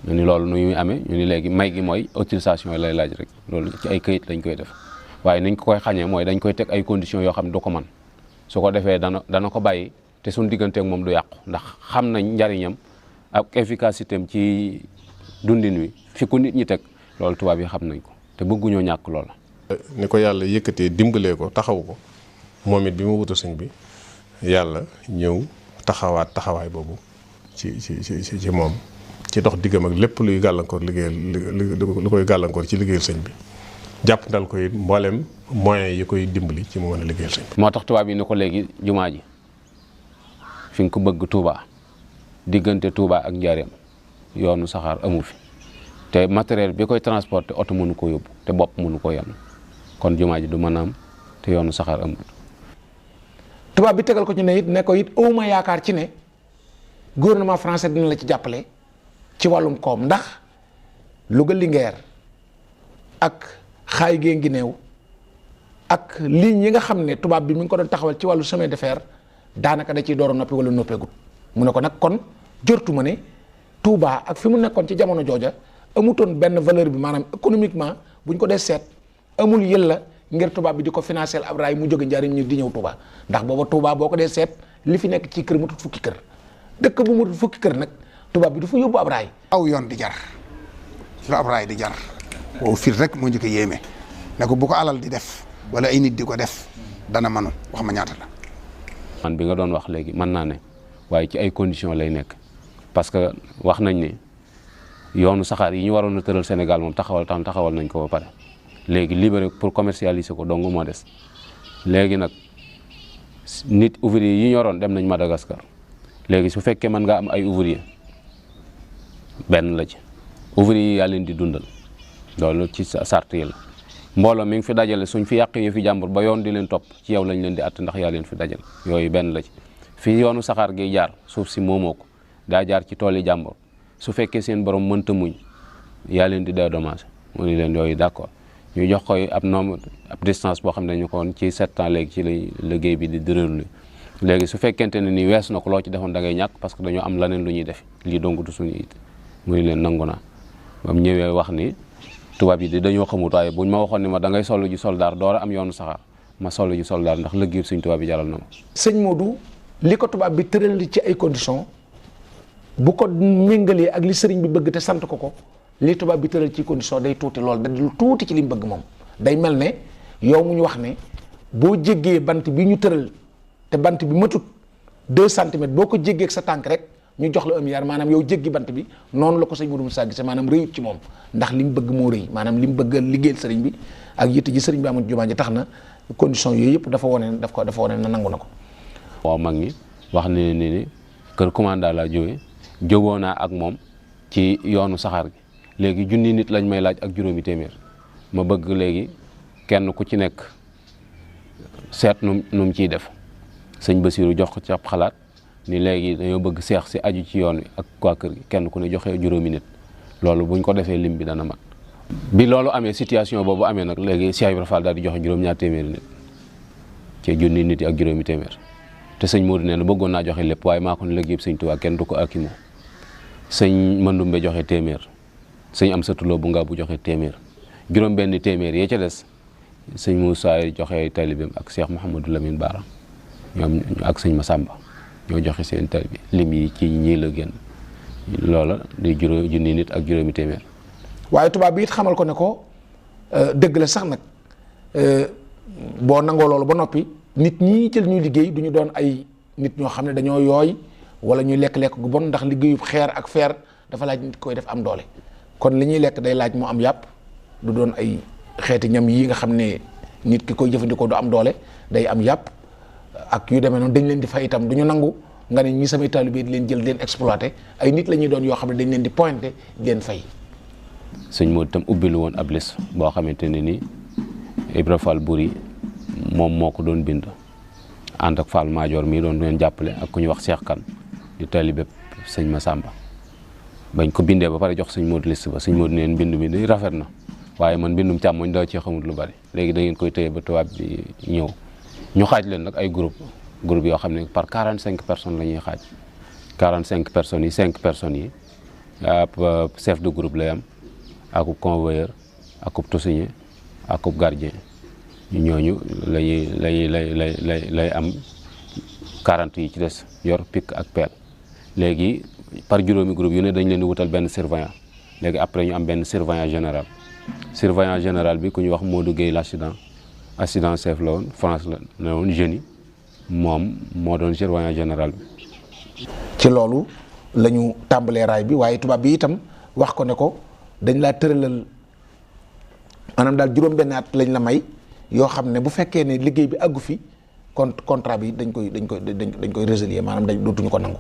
ñu ni loolu nu muy amee ñu ni léegi may gi mooy autorisation lay laaj rek loolu ci ay këyit lañ koy def waaye niñ ko koy xañee mooy dañ koy teg ay conditions yoo xam ne du ko man su ko defee dana ko bàyyi te suñ digganteeg moom du yàqu ndax xam nañ njariñam ak efficacité am ci dundin wi fi ko nit ñi teg loolu tubaab yi xam nañ ko te bëgguñoo ñàkk loola. ni ko yàlla yëkkatee dimbalee ko taxaw ko moom it bi mu wutu sëñ bi yàlla ñëw taxawaat taxawaay boobu ci moom ci dox diggam ak lépp luy gàllankoor liggéeyal lu koy gàllankoor ci liggéeyal sëñ bi jàpp ndal ko it mboolem moyens yi koy dimbali ci mu mën a liggéeyal sëñ bi. moo tax tubaab yi ni ko léegi jumaa ji fi nga ko bëgg Touba diggante Touba ak Njaareem yoonu saxaar amu fi te matériel bi koy transporter oto mënu ko yóbbu te bopp mënu ko yenn kon jumaa ji du mën a am te yoonu saxaar amul. tubaab bi tegal ko ci ne it ne ko it awma yaakaar ci ne gouvernement français dina la ci jàppale ci wàllum koom ndax Louga Linguère ak xaay gee ngi neew ak ligne yi nga xam ne tubaab bi mi ngi ko doon taxawal ci wàllu chemin de fer daanaka da ciy door a noppi wala noppeegul mu ne ko nag kon jortu ma ne Touba ak fi mu nekkoon ci jamono jooja amutoon benn valeur bi maanaam économiquement buñ ko dee seet amul yëlla ngir tubaab bi di ko financer ab raay mu jóge Njaaréem ñu di ñëw Touba ndax booba Touba boo ko dee seet li fi nekk ci kër mu tut fukki kër dëkk bu mu tut fukki kër nag tubaab bi du fa yóbbu ab raay. aw yoon di jar la ab raay di jar wow fir rek moo njëkk a yéeme ne ko bu ko alal di def wala ay nit di ko def dana manu wax ma ñaata la. man bi nga doon wax léegi mën naa ne waaye ci ay conditions lay nekk parce que wax nañ ne yoonu saxaar yi ñu waroon a tëral Sénégal moom taxawal nañ ko ba pare léegi libéré pour commercialiser ko dong moo des léegi nag nit ouvrier yi ñu yoroon dem nañ Madagascar léegi su fekkee mën nga am ay ouvrier benn la ci ouvrier yi yaa leen di dundal loolu ci sart yi la mbooloo mi ngi fi dajale suñ fi yàq yi fi jàmbur ba yoon di leen topp ci yow lañ leen di att ndax yaa leen fi dajale yooyu benn la ci fi yoonu saxaar gi jaar suuf si moomoo ko daa jaar ci tool yi jàmbur su fekkee seen borom mënta muñ yaa leen di dédommagé mu ni leen yooyu d'accord ñu jox koy ab nombre ab distance boo xam ne ñu ko woon ci 7 ans léegi ci lay liggéey bi di déroulé léegi su fekkente ne ni wees na ko loo ci defoon da ngay ñàkk parce que dañoo am leneen lu ñuy def lii dong du suñu it mu ni leen nangu naa ba mu ñëwee wax ni tubaab yi di dañoo xamut waaye buñ ma waxoon ni ma da ngay solu ji soldaar door a am yoonu saxaar ma solu ji soldaar ndax liggéey suñ tubaab bi jaral na ma. sëñ Modou li ko tubaab bi tëral ci ay conditions bu ko méngalee ak li sëriñ bi bëgg te sant ko li tubaab bi tëral ci condition day tuuti lool da lu tuuti ci li mu bëgg moom day mel ne yow mu ñu wax ne boo jéggee bant bi ñu tëral te bant bi matut 2 centimètres boo ko jéggee ak sa tànk rek ñu jox la 1 milliard maanaam yow jéggi bant bi noonu la ko sëñ Modou Moussa gisee maanaam rëyut ci moom ndax li mu bëgg moo rëy maanaam li mu bëgg liggéeyal sëriñ bi ak yitte ji sëriñ bi amoon jumaa ji tax na condition yooyu yëpp dafa wane na nangu na ko. waaw mag ñi wax ne ni kër commandant laa jógoo naa ak moom ci yoonu saxaar gi léegi junni nit lañ may laaj ak juróomi téeméer ma bëgg léegi kenn ku ci nekk seet nu mu ciy def sëñ Basiru jox ko ci ab xalaat ni léegi dañoo bëgg seex si aju ci yoon wi ak waa kër gi kenn ku ne joxe juróomi nit loolu buñ ko defee lim bi dana mat bi loolu amee situation boobu amee nag léegi Cheikh Ibrahima Fall daal di joxe juróom-ñaar téeméeri nit ci junni nit yi ak juróomi téeméer te sëñ Modou nee na bëggoon naa joxe lépp waaye maa ko ne liggéey sëñ Tuubaa kenn du ko akimoo sëñ Mandumbe joxe téeméer sëñ Amsatu Lo bu nga bu joxe téeméer juróom benn téeméer yee ca des sëñ Moussa joxe taalibeem ak Cheikh Mouhamadou Lamine Bara ñoom ak sëñ Massamba ñoo joxe seen taalibe lim yi ci ñii la génn loola di junni nit ak juróomi téeméer. waaye tubaab bi it xamal ko ne ko dëgg la sax nag boo nangoo loolu ba noppi nit ñi jël ñuy liggéey du ñu doon ay nit ñoo xam ne dañoo yooy wala ñuy lekk-lekk gu bon ndax liggéeyub xeer ak feer dafa laaj nit koy def am doole kon li ñuy lekk day laaj mu am yàpp du doon ay xeeti ñam yi nga xam ne nit ki koy jëfandikoo du am doole day am yàpp ak yu demee noonu dañ leen di fay itam du ñu nangu nga ne ñi samay taalibe di leen jël di leen exploité ay nit la ñuy doon yoo xam ne dañ leen di pointé di leen fay. sëñ Modou itam ubbilu woon ab liste boo xamante ne ni Ibra Fall Buri moom moo ko doon bind ànd ak Fall Maajoor mii doon leen jàppale ak ku ñuy wax Cheikh Kane di taalibe sëñ Massamba bañ ko bindee ba pare jox sëñ Modou liste ba sëñ Modou neen bind mi ni rafet na waaye man bindum càmmoñ daa ci xamul lu bari léegi da ngeen koy téye ba tubaab bi ñëw ñu xaaj leen nag ay groupe yoo xam ne par 45 personnes la ñuy xaaj 45 personnes yi 5 personnes yi ab chef de groupe lay am akub convoyeur akub tosigné akub gardien ñooñu lay am 40 yi ci des yor pic ak pelle léegi par juróomi groupe yu ne dañ leen di wutal benn surveillant léegi après ñu am benn surveillant général bi ku ñu wax Modou Gueye l'accident chef la woon France la ne woon jeunes yi moom moo doon surveillant général bi. ci loolu la ñu tàmbalee raay bi waaye tubaab bi itam wax ko ne ko dañ laa tëralal maanaam daal juróom-benn at lañ la may yoo xam ne bu fekkee ne liggéey bi àggu fi contrat bi dañ koy résilier maanaam dootuñu ko nangu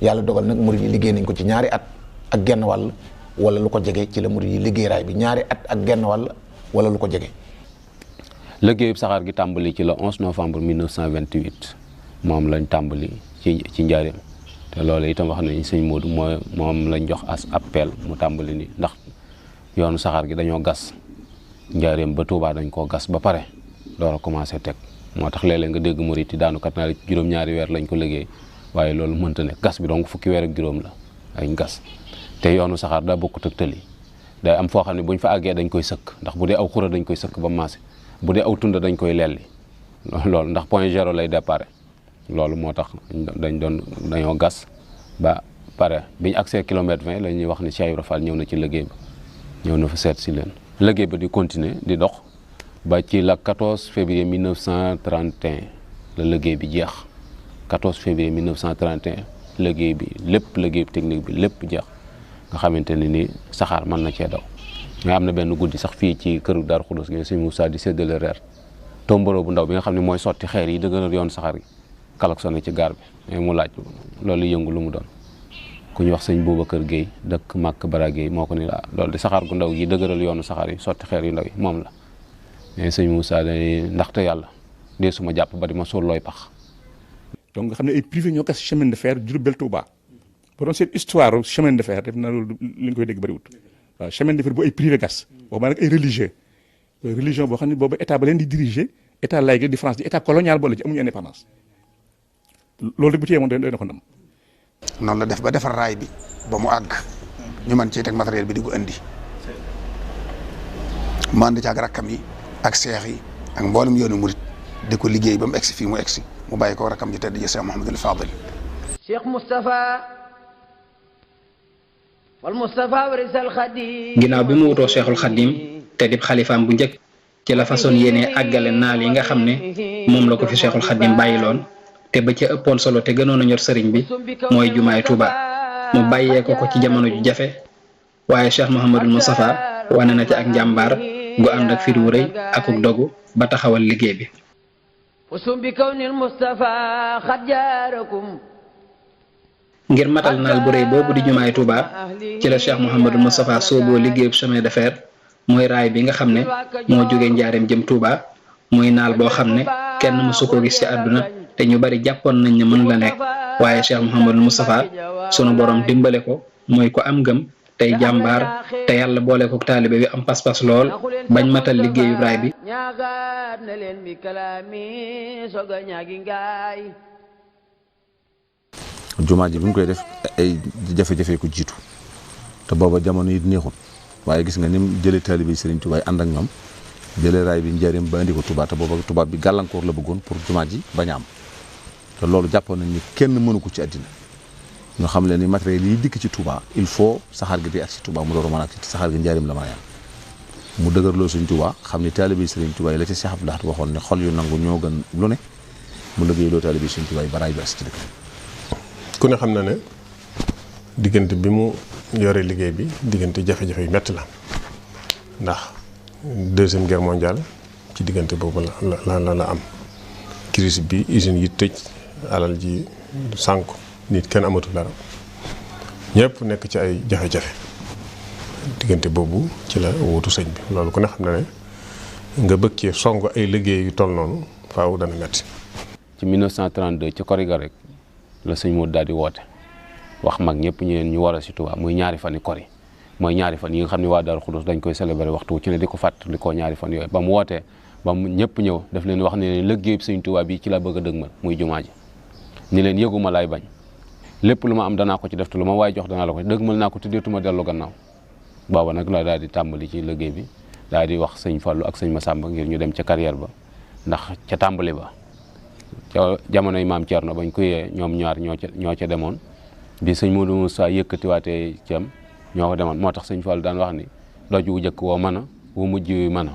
yàlla dogal nag murid yi liggéey nañ ko ci ñaari at ak genn wàll wala lu ko jege ci la murid yi liggéey raay bi ñaari at ak genn wàll wala lu ko jege. liggéeyub saxaar gi tàmbali ci le 11 novembre 1928 moom lañ tàmbali ci njaareem te loolu itam wax nañ sëñ Modou moom lañ jox as appel mu tàmbali ni ndax yoonu saxaar gi dañoo gas njaareem ba Touba dañ koo gas ba pare door a commencé teg moo tax léeg-léeg nga dégg murit yi daanu kat naa juróom-ñaari weer lañ ko liggéey waaye loolu mënta ne gas bi donc fukki weer ak juróom la ay gas te yoonu saxaar daa bokkut ak tëli day am foo xam ne buñ fa àggee dañ koy sëkk ndax bu dee aw xura dañ koy sëkk ba maase bu dee aw tunda dañ koy lelli loolu ndax point zéro lay déparé loolu moo tax dañoo gas ba pare biñu agsee kilomètre 20 la ñuy wax ni Cheikh Ibra Fall ñëw na ci liggéey ba ñëw na fa seet si leen liggéey ba di continuer di dox ba ci la 14 février 1931 la liggéey bi jeex 14 février 1931 liggéey bi lépp liggéey technique bi lépp jeex nga xamante ne ni saxaar mën na cee daw nga am na benn guddi sax fii ci këru Daaru Xudoos gi sëñ Moussa di séddale reer tomboro bu ndaw bi nga xam ne mooy sotti xeer yi dëgëral yoon saxaar gi klaxonné ci gaar bi mu laaj loolu yëngu lu mu doon ku ñu wax sëñ Boubacar Guèye dëkk Màkk Bara Guèye moo ko ni la loolu di saxaar gu ndaw yi dëgëral yoonu saxaar yi sotti xeer yu ndaw yi moom la mais sëñ Moussa day ndaxte yàlla dee suma jàpp ba di ma suul looy pax. donc nga xam ne ay privé ñoo gas chemin de fer Diourbel Touba bu doon seen histoire chemin de fer def na loolu li nga koy dégg bëriwut waaw chemin de fer bu ay privé gas boobu nag ay religion boo xam ne boobu état ba leen di diriger état laïque di France di état colonial boole ci amuñu indépendance loolu rek bu ci yemoon doy na ko ndam. noonu la def ba defar raay bi ba mu àgg ñu mën cee teg matériel bi di ko indi mu ànd ci ak rakkam yi ak seex yi ak mboolem yoonu murit di ko liggéey ba mu egsi fii mu egsi mu bàyyi ko rakkam ji tedd ji Cheikh Mouhamadul Fadil. Cheikh Moustapha wal Moustapha warisal Khadim. ginnaaw bi mu wutoo Cheikhul Khadim te dib xalifaam bu njëkk ci la façon yéene àggale naal yi nga xam ne moom la ko fi Cheikhul Khadim bàyyiloon te ba ca ëppoon solo te gënoon a ñor sëriñ bi mooy jumaay Touba mu bàyyee ko ci jamono ju jafe waaye Cheikh Mouhamadul Moustapha wane na ci ak njàmbaar gu ànd ak firi wu rëy akuk dogu ba taxawal liggéey bi. ngir matal naal bu rëy boobu di jumaay Touba ci la Cheikh Mouhamadul Moustapha sooboo liggéeyub chemin de fer mooy raay bi nga xam ne moo jógee njaareem jëm Touba muy naal boo xam ne kenn mësu ko gis ci àdduna te ñu bari jàppoon nañ ne mën la nekk waaye Cheikh Mouhamadul Moustapha sunu borom dimbale ko mooy ko am ngëm tey jàmbaar te yàlla boole ko taalibe bi am pas-pas lool bañ matal liggéeyu raay bi. jumaa ji bi mu koy def ay jafe-jafe ko jiitu te booba jamono yi neexul waaye gis nga ni mu jëlee taalibe Serigne Touba ànd ak ñoom jëlee raay bi njëriñ ba indi ko Touba te booba tubaab bi gàllankoor la bëggoon pour jumaa ji bañ a am te loolu jàppoon nañ ni kenn mënu ko ci àddina ñoo xam leen ni matériel yi dikk ci Touba il faut saxaar gi di ak si Touba mu door a mën a ak si saxaar gi njëriñ la mën a yam mu dëgërloo Serigne Touba xam ni taalibe Serigne Touba yi la ci Cheikh Abdou Lahad waxoon ne xol yu nangu ñoo gën lu ne mu liggéey loo taalibe Serigne Touba yi ba raay bi ak si ci dëkk ku ne xam na ne diggante bi mu yore liggéey bi diggante jafe-jafe yu metti la ndax deuxième guerre mondiale ci diggante boobu la am crise bi usines yi tëj alal ji sànku nit kenn amatul dara ñëpp nekk ci ay jafe-jafe diggante boobu ci la wuutu sëñ bi loolu ku ne xam na ne nga bëggee song ay liggéey yu toll noonu faaw dana metti ci 1932 ci kori ga rek la sëñ Modou daal di woote wax mag ñëpp ñu war a si Tuubaa muy ñaari fan yi kori mooy ñaari fan yi nga xam ne waa Daaru Xudoos dañ koy célébrer waxtu ci ne di ko fàttali ko ñaari fan yooyu ba mu wootee ba mu ñëpp ñëw daf leen wax ne liggéey sëñ Tuubaa bi ci la bëgg a dëgmal muy jumaa ji ni leen yëguma laay bañ lépp lu ma am danaa ko ci def te lu ma waay jox danaa la ko dëgmal naa ko tuddeetuma dellu gannaaw booba nag la daal di tàmbali ci liggéey bi daal di wax sëñ Fallu ak sëñ Masamba ngir ñu dem ca carrière ba ndax ca tàmbali ba ca jamonoy maam Thierno bañ ko yee ñoom ñaar ñoo ca demoon bi sëñ Modou Moussa yëkkatiwaatee ci am ñoo ko demoon moo tax sëñ Fallu daan wax ni doj wu jëkk woo mën a wu mujj wi mën a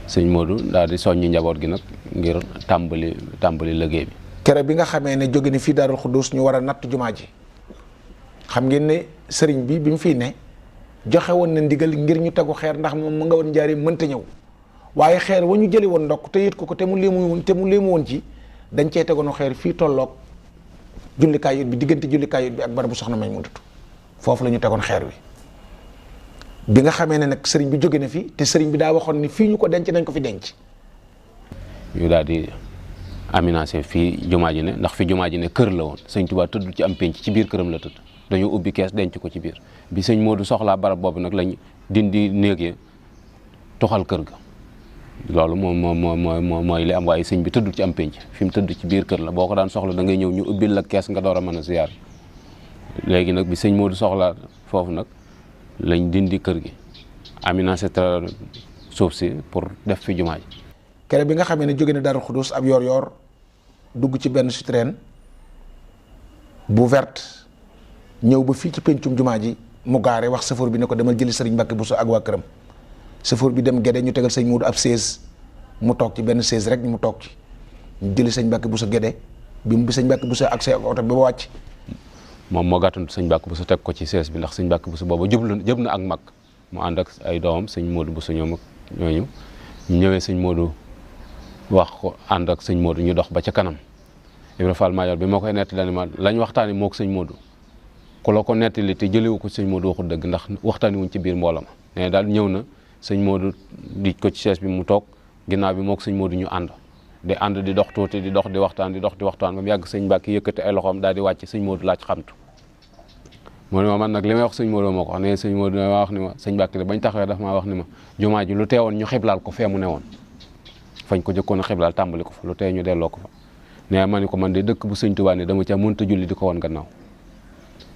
sëñ Modou daal di soññi njaboot gi nag ngir tàmbali liggéey bi. kere bi nga xamee ne jóge ni fii Daarul Xuddus ñu war a natt jumaa ji xam ngeen ne sëriñ bi mu fii ne joxe woon na ndigal ngir ñu tegu xeer ndax moom mu nga woon njaari mënta ñëw waaye xeer wa ñu jëli woon ndokk te yët ko te mu léemu woon ci dañ cee tegoon xeer fii tolloog jullikaay yut bi diggante jullikaay yut bi ak barabu soxna may mu dutu foofu la ñu tegoon xeer wi bi nga xamee ne nag sëriñ bi jóge na fi te sëriñ bi daa waxoon ni fii ñu ko denc nañ ko fi denc. ñu daal di aménagé fii jumaa ji ne ndax fi jumaa ji ne kër la woon sëñ Tuubaa tëdd ci am pénc ci biir këram la tëdd dañoo ubbi kees denc ko ci biir bi sëñ Modou soxlaa barab boobu nag lañ dindi néeg yi toxal kër ga loolu mooy li am waaye sëñ bi tëddul ci am pénc fi mu tëdd ci biir kër la boo ko daan soxla da ngay ñëw ñu ubbil la kees nga door a mën a ziyaar léegi nag bi sëñ Modou soxlaa foofu nag lañ dindi kër gi aménagé suuf si pour def fi jumaa ji. kere bi nga xamee ne jóge na Daaru Xuddus ab yor-yor dugg ci benn Citroën bu verte ñëw ba fii ci pencum jumaa ji mu gaare wax chauffeur bi ne ko demal jëli sëriñ Mbàkke Buso ak waa këram chauffeur bi dem Gédé ñu tegal sëñ Modou ab 16 mu toog ci benn 16 rek mu toog ci ñu jëli sëñ Mbàkke Buso Gédé bi sëñ Mbàkke Buso ak ak oto bi ba wàcc. moom moo gàttandu sëñ Mbàkke Buso teg ko ci 16 bi ndax sëñ Mbàkke Buso booba jëb na ak mag mu ànd ak ay doomam sëñ Modou Buso ñoom ak ñooñu ñu ñëwee sëñ Modou wax ko ànd ak sëñ Modou ñu dox ba ca kanam Ibra Fall Madior bi moo koy nettali ma lañ waxtaani moo ko sëñ Modou ku la ko nettali te jëlewu ko sëñ Modou waxul dëgg ndax waxtaani wuñ ci biir mbooloo ma mais daal ñëw na sëñ Modou di ko ci chaise bi mu toog ginnaaw bi moo ko sëñ Modou ñu ànd di dox tuuti di dox di waxtaan ba mu yàgg sëñ Mbàkke yëkkati ay loxoom daal di wàcc sëñ Modou laaj xamtu moo ne ma man nag li may wax sëñ Modou moo ko wax ne sëñ Modou ma wax ni ma sëñ Mbàkke de bañ taxawee daf maa wax ni ma jumaa ji lu teewoon ñu xiblaal ko fee mu ne woon fañ ko jëkkoon a xiblaal tàmbali ko fa lu tey ñu delloo ko fa ne ma ni ko man de dëkk bu sëñ Tuubaa ne dama ca mënta julli di ko woon gannaaw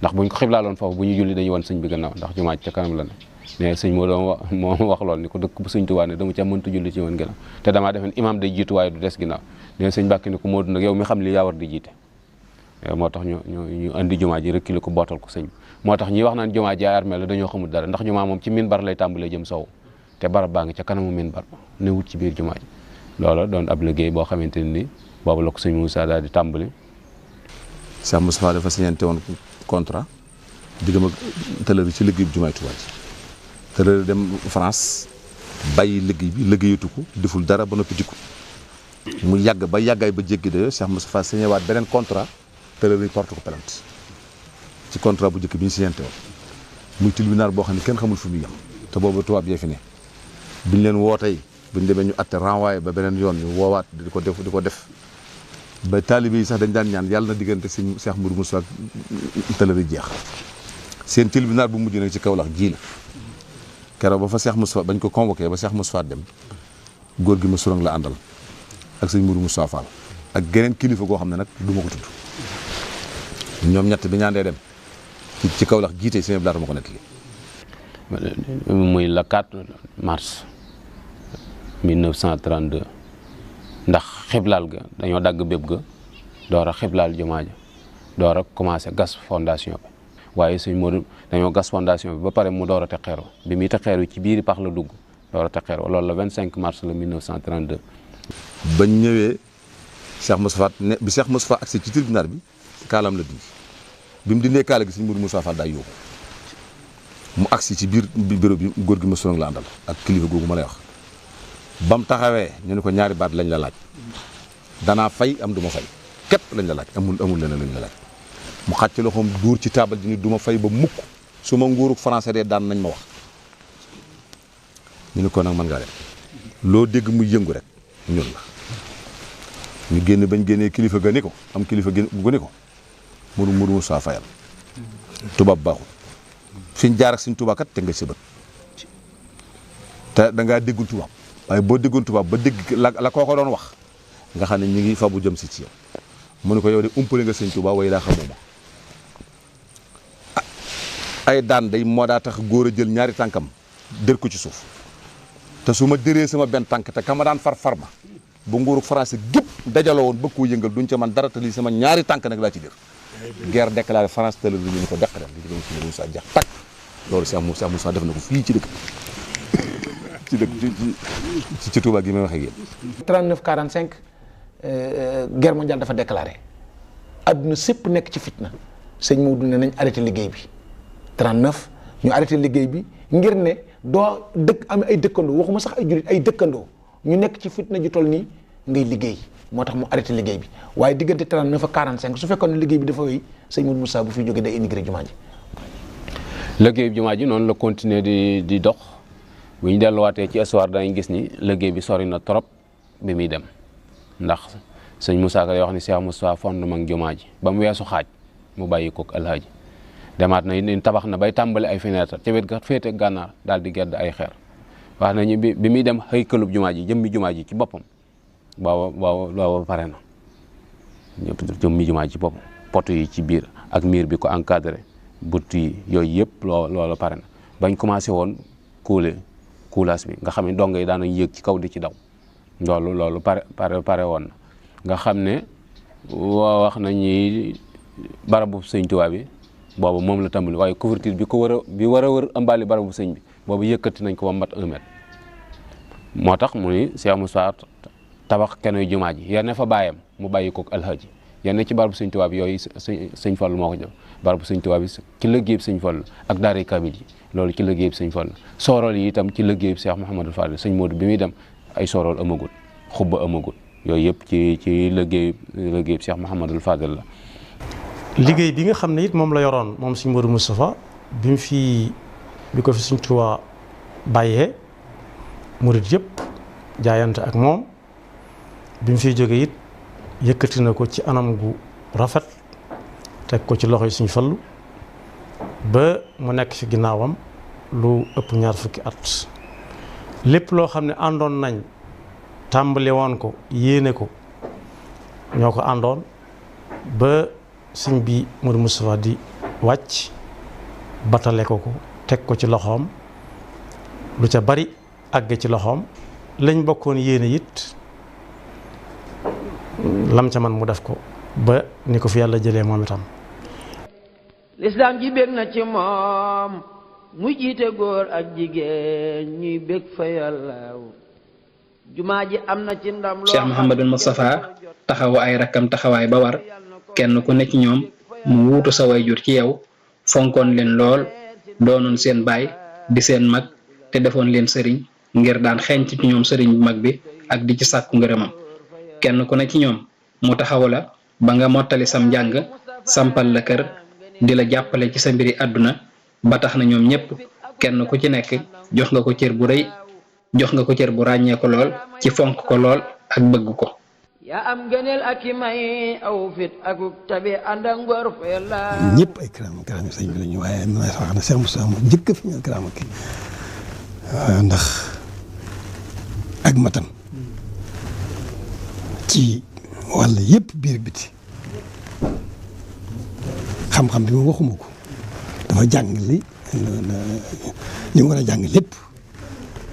ndax buñ ko xiblaaloon foofu bu ñu julli dañuy woon sëñ bi gannaaw ndax jumaa ji ca kanam la ne mais sëñ Modou moo wax lool ni ko dëkk bu sëñ Tuubaa ne dama ca mënta julli ci woon gannaaw te damaa defen imam day jiitu waaye du des ginnaaw ne sëñ Mbàkke ni ko Modou nag yow mi xam li yaa war di jiite moo tax ñu andi jumaa ji rekkili ko bootal ko sëñ bi moo tax ñi wax naan jumaa ji ay armée la dañoo xamul dara ndax jumaa moom ci minbar lay tàmbalee jëm sow te barab baa ngi ca kanamu minbar ne wut ci biir jumaa ji loola doon ab liggéey boo xamante ni boobu la ko sëñ Moussa daal di tàmbali. Cheikh Moustapha dafa signante woon contrat diggam ak tëlëri ci liggéey bi jumaay Tuubaa ji tëlëri dem France bàyyi liggéey bi liggéeyatu ko deful dara ba noppi dikku mu yàgg ba yàggaay ba jéggi de Cheikh Moustapha signé waat beneen contrat tëlëri porte ko plainte ci contrat bu njëkk bi ñu signante woon muy tribunal boo xam ne kenn xamul fu muy yem te boobu tubaab yee fi ne biñ leen woo tey buñ demee ñu atte renvoyé ba beneen yoon ñu woowaat di ko def ba taalibe yi sax dañ daan ñaan yàlla na diggante si Cheikh Moudou Moussa tëlëri jeex seen tribunal bu mujj nag ci Kaolack ji la keroog ba fa Cheikh Moustapha bañ ko convoqué ba Cheikh Moustapha dem góor gi ma surang la àndal ak sëñ Moudou Moussa Fall ak geneen kilifa goo xam ne nag du ma ko tudd ñoom ñett bi ñaandee dem ci Kaolack jiite sëñ Abdou Lahad ma ko nettali muy le 4 mars 1932 ndax xiblaal ga dañoo dagg bépp ga door a xiblaal jumaa ja door a commencé gas fondation bi waaye sëñ Modou dañoo gas fondation bi ba pare mu door a teg xeer bi muy teg xeer ci biiri pax la dugg door a teg xeer loolu la 25 mars la 1932. bañ ñëwee Cheikh Moustapha ne bi Cheikh Moustapha agsi ci tribunal bi kaalam la dindi bi mu dindee kaala gi sëñ Modou Moussa Fall daay yóbbu mu agsi ci biir bureau bi góor gi ma sonal la àndal ak kilifa googu ma lay wax ba mu taxawee ñu ne ko ñaari baat lañ la laaj danaa fay am du ma fay képp lañ la laaj amul leneen lañ la laaj mu xàcc loxoom dóor ci taabal ji ni du ma fay ba mukk su ma nguurug français dee daan nañ ma wax ñu ne ko nag mën ngaa dem loo dégg muy yëngu rek ñun la ñu génn bañ génnee kilifa ga ni ko am kilifa gu ni ko Modou Moussa fayal tubaab baaxul fi ñu jaar ak suñ tubaab kat te nga sëbët te da ngaa déggul tubaab waaye boo déggul tubaab ba dégg la koo ko doon wax nga xam ne ñu ngi fa bu jëm si ci yow mu ne ko yow de umpale nga sëñ tubaab waaye daa xamoo ma ay daan day moo daa tax góor a jël ñaari tànkam dër ko ci suuf te su ma dëree sama benn tànk te ka ma daan far ma bu nguurug français gépp dajaloo woon bëgg koo yëngal duñ ca man dara te lii sama ñaari tànk nag laa ci dër guerre déclarée France tëlal ñu ne ko deq ren li ci doon si Moussa jeex takk loolu Cheikh Moussa def na ko fii ci dëkk ci Touba gi may wax ak yéen 39 45 guerre mondiale dafa déclaré adduna sépp nekk ci fitna sëñ Maodo ne nañ arrêté liggéey bi 39 ñu arrêté liggéey bi ngir ne doo dëkk am ay dëkkandoo waxuma sax ay jullit ay dëkkandoo ñu nekk ci fitna ju toll nii ngay liggéey moo tax mu arrêté liggéey bi waaye diggante 39 ak 45 su fekkoon ne liggéey bi dafa wéy sëñ Modou Moussa bu fi jógee day intégré jumaa ji. liggéey bi jumaa ji noonu la continuer di dox bu ñu delluwaatee ci histoire dañuy gis ni liggéey bi sori na trop bi muy dem ndax sëñ Moussa Ka day wax ni Cheikh Moussa fondement jumaa ji ba mu weesu xaaj mu bàyyi koog alhaaji demaat na ni tabax na bay tàmbali ay fenêtre ca wet ga féete gànnaar daal di gedd ay xeer wax nañu bi muy dem xëy këlub jumaa ji jëmmi jumaa ji ci boppam booba pare na jëmmi jumaa ji ci boppam poto yi ci biir ak miir bi ko encadré but yi yooyu yëpp loolu pare na bañ commencé woon coulage bi nga xam ne dongo yi daanañ yéeg ci kaw di ci daw loolu pare woon na nga xam ne wax nañu barabu sëñ Tuubaa bi boobu moom la tàmbali waaye couverture bi war a wër ëmbaali barabu sëñ bi boobu yëkkati nañ ko ba mat 1 mètre moo tax mu ni Cheikh Moussa tabax kenoy jumaa ji yenn fa bàyyam mu bàyyi kook alhaji yenn ci barabu sëñ Tuubaa bi yooyu sëñ Fallu moo ko jël barabu sëñ Tuubaa bi ci liggéey bi sëñ Fallu ak daara kamil yi loolu ci liggéey bi sëñ Fallu soorool yi itam ci liggéey bi Cheikh Mouhamadou Fadil sëñ Modou bi muy dem ay soorool amagut xubba amagut yooyu yëpp ci liggéey bi Cheikh Mouhamadou Fadil la. liggéey bi nga xam ne it moom la yoroon moom sëñ Modou Moustapha bi ko fi sëñ Tuubaa bàyyee murit yëpp jaayante ak moom bi mu fiy jógee it yëkkati na ko ci anam gu rafet teg ko ci loxo yi sëñ Fallu ba mu nekk fi ginnaawam lu ëpp 20 at lépp loo xam ne àndoon nañ tàmbali woon ko yéene ko ñoo ko àndoon ba sëñ bi Modou Moustapha di wàcc batale ko teg ko ci loxoom lu ca bari àgg ci loxoom lañ bokkoon yéene it lam ca man mu def ko ba ni ko fi yàlla jëlee moom itam. lislaam ji bég na ci moom mu jiite góor ak jigéen ñuy bég fa yàlla jumaa ji am na ci ndam loo Cheikh Mouhamadou Moustapha taxawu ay rakkam taxawaay ba war kenn ku ne ci ñoom mu wuutu sa waajur ci yow fonkoon leen lool doonoon seen baay di seen mag te defoon leen sëriñ ngir daan xeeñ ci ñoom sëriñ bu mag bi ak di ci sàkku ngërëmam kenn ku ne ci ñoom mu taxawu la ba nga mottali sam njàng sampal la kër di la jàppale ci sa mbiri àdduna ba tax na ñoom ñëpp kenn ku ci nekk jox nga ko cër bu rëy jox nga ko cër bu ràññee ko lool ci fonk ko lool ak bëgg ko. yaa am gëneel ak i may aw fit ak tabi ànd ak ngor fa yàlla. ñëpp ay karaama sëñ bi la ñu waaye man wax na Cheikh Moussa moom njëkk fi ñu karaama kii ndax ak matam ci wàll yëpp biir biti xam-xam bi ma waxuma ko dafa jàng li mu war a jàng lépp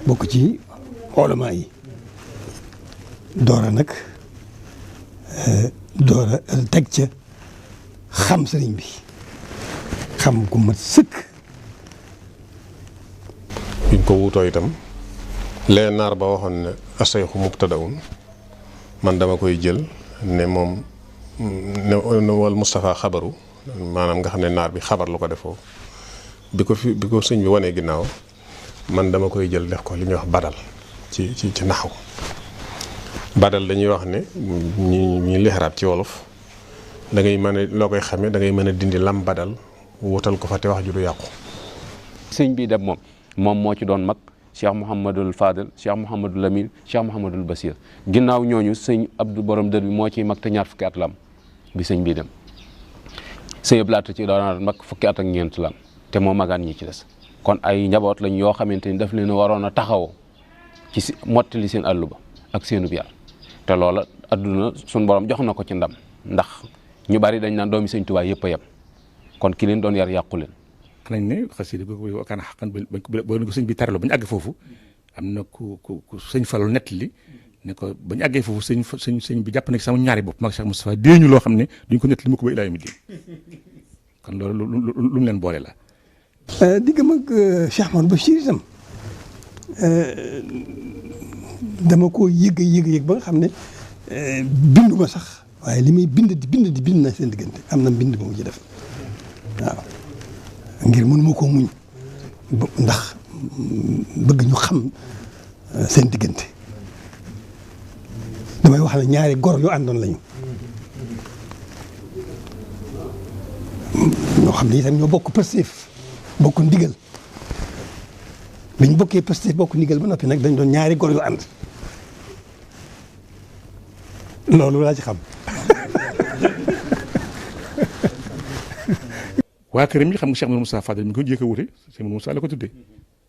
bokk ci xoolama yi doora nag doora teg ca xam sëriñ bi xam ku mat sëkk. biñ ko wuutoo itam lee naar ba waxoon ne asayxu mubtadaun man dama koy jël ne moom ne wal Moustapha xabaru maanaam nga xam ne naar bi xabar lu ko defoo bi ko sëñ bi wanee ginnaaw man dama koy jël def ko li ñuy wax badal ci naxaw badal dañuy wax ne ñi lixaraab ci wolof da ngay mën a loo koy xamee da ngay mën a dindi lam badal wutal ko fa te wax ju du yàqu. sëñ bi dem moom moo ci doon mag Cheikh Mouhamadul Fadel Cheikh Mouhamadul Lamine Cheikh Mouhamadul Basir ginnaaw ñooñu sëñ Abdou borom dër bi moo ciy mag te ñaar fukki at la am bi sëñ bii dem sëñ Ablaata ci doon mag fukki at ak ñeent la am te moo magaan ñi ci des kon ay njaboot lañ yoo xamante ni daf leen a waroon a taxawoo ci mottali seen àllu ba ak seenub yar te loola adduna suñ borom jox na ko ci ndam ndax ñu bari dañ naan doomi sëñ Tuubaa yëpp a yem kon ki leen doon yar yàqu leen. nañ ne xasida ko kan xaqan ba ko sëñ bi taraloo ba ñu àgg foofu am na ku sëñ Fallu nettali ne ko ba ñu àggee foofu sëñ bi jàpp na ci sama ñaari bopp mag Cheikh Moustapha déeñu loo xam ne duñ ko nettali mu ko ba ilaa yawmi diin kon loolu lu mu leen boole la. diggam ak Cheikh Ahmadou Bachir itam dama ko yëg ba nga xam ne binduma sax waaye li may bind na seen diggante am na mbind ba mu ci def waaw ngir mënuma koo muñ ndax bëgg ñu xam seen diggante damay wax ne ñaari gor yu àndoon lañu ñoo xam ne itam ñoo bokk Pastef bokk ndigal bi ñu bokkee Pastef bokk ndigal ba noppi nag dañ doon ñaari gor yu ànd loolu laa ci xam. waa këram yi xam nga Cheikh Moussa Fadel mi ko jékk a wute Cheikh Moussa la ko tuddee